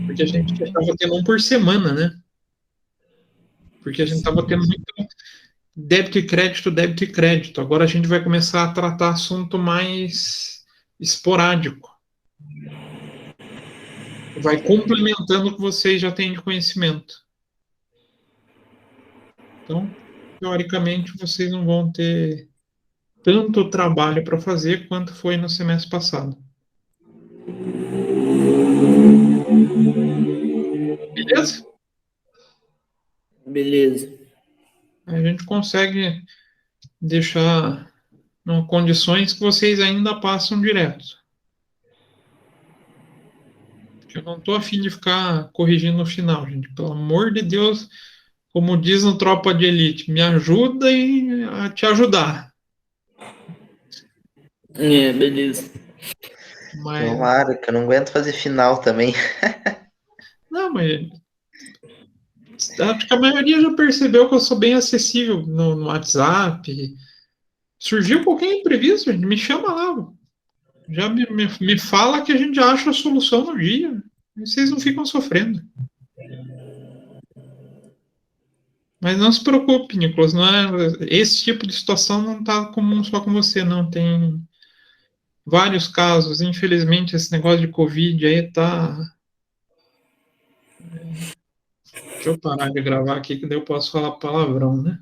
Porque a gente estava tendo um por semana, né? Porque a gente estava tendo muito débito e crédito, débito e crédito. Agora a gente vai começar a tratar assunto mais esporádico. Vai complementando o que vocês já têm de conhecimento. Então, teoricamente, vocês não vão ter tanto trabalho para fazer quanto foi no semestre passado. Beleza? Beleza. A gente consegue deixar em condições que vocês ainda passam direto. Eu não estou afim de ficar corrigindo no final, gente. Pelo amor de Deus, como diz no Tropa de Elite, me ajuda a te ajudar. Beleza. Mas, Tomara, que eu não aguento fazer final também. não, mas acho que a maioria já percebeu que eu sou bem acessível no WhatsApp. Surgiu qualquer imprevisto, gente, me chama lá. Já me fala que a gente acha a solução no dia. E vocês não ficam sofrendo. Mas não se preocupe, Nicolas. Não é, esse tipo de situação não está comum só com você, não. Tem vários casos. Infelizmente, esse negócio de Covid aí tá. Deixa eu parar de gravar aqui, que daí eu posso falar palavrão, né?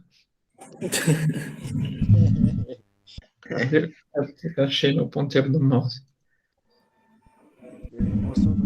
Achei meu ponteiro do mouse. Mostrando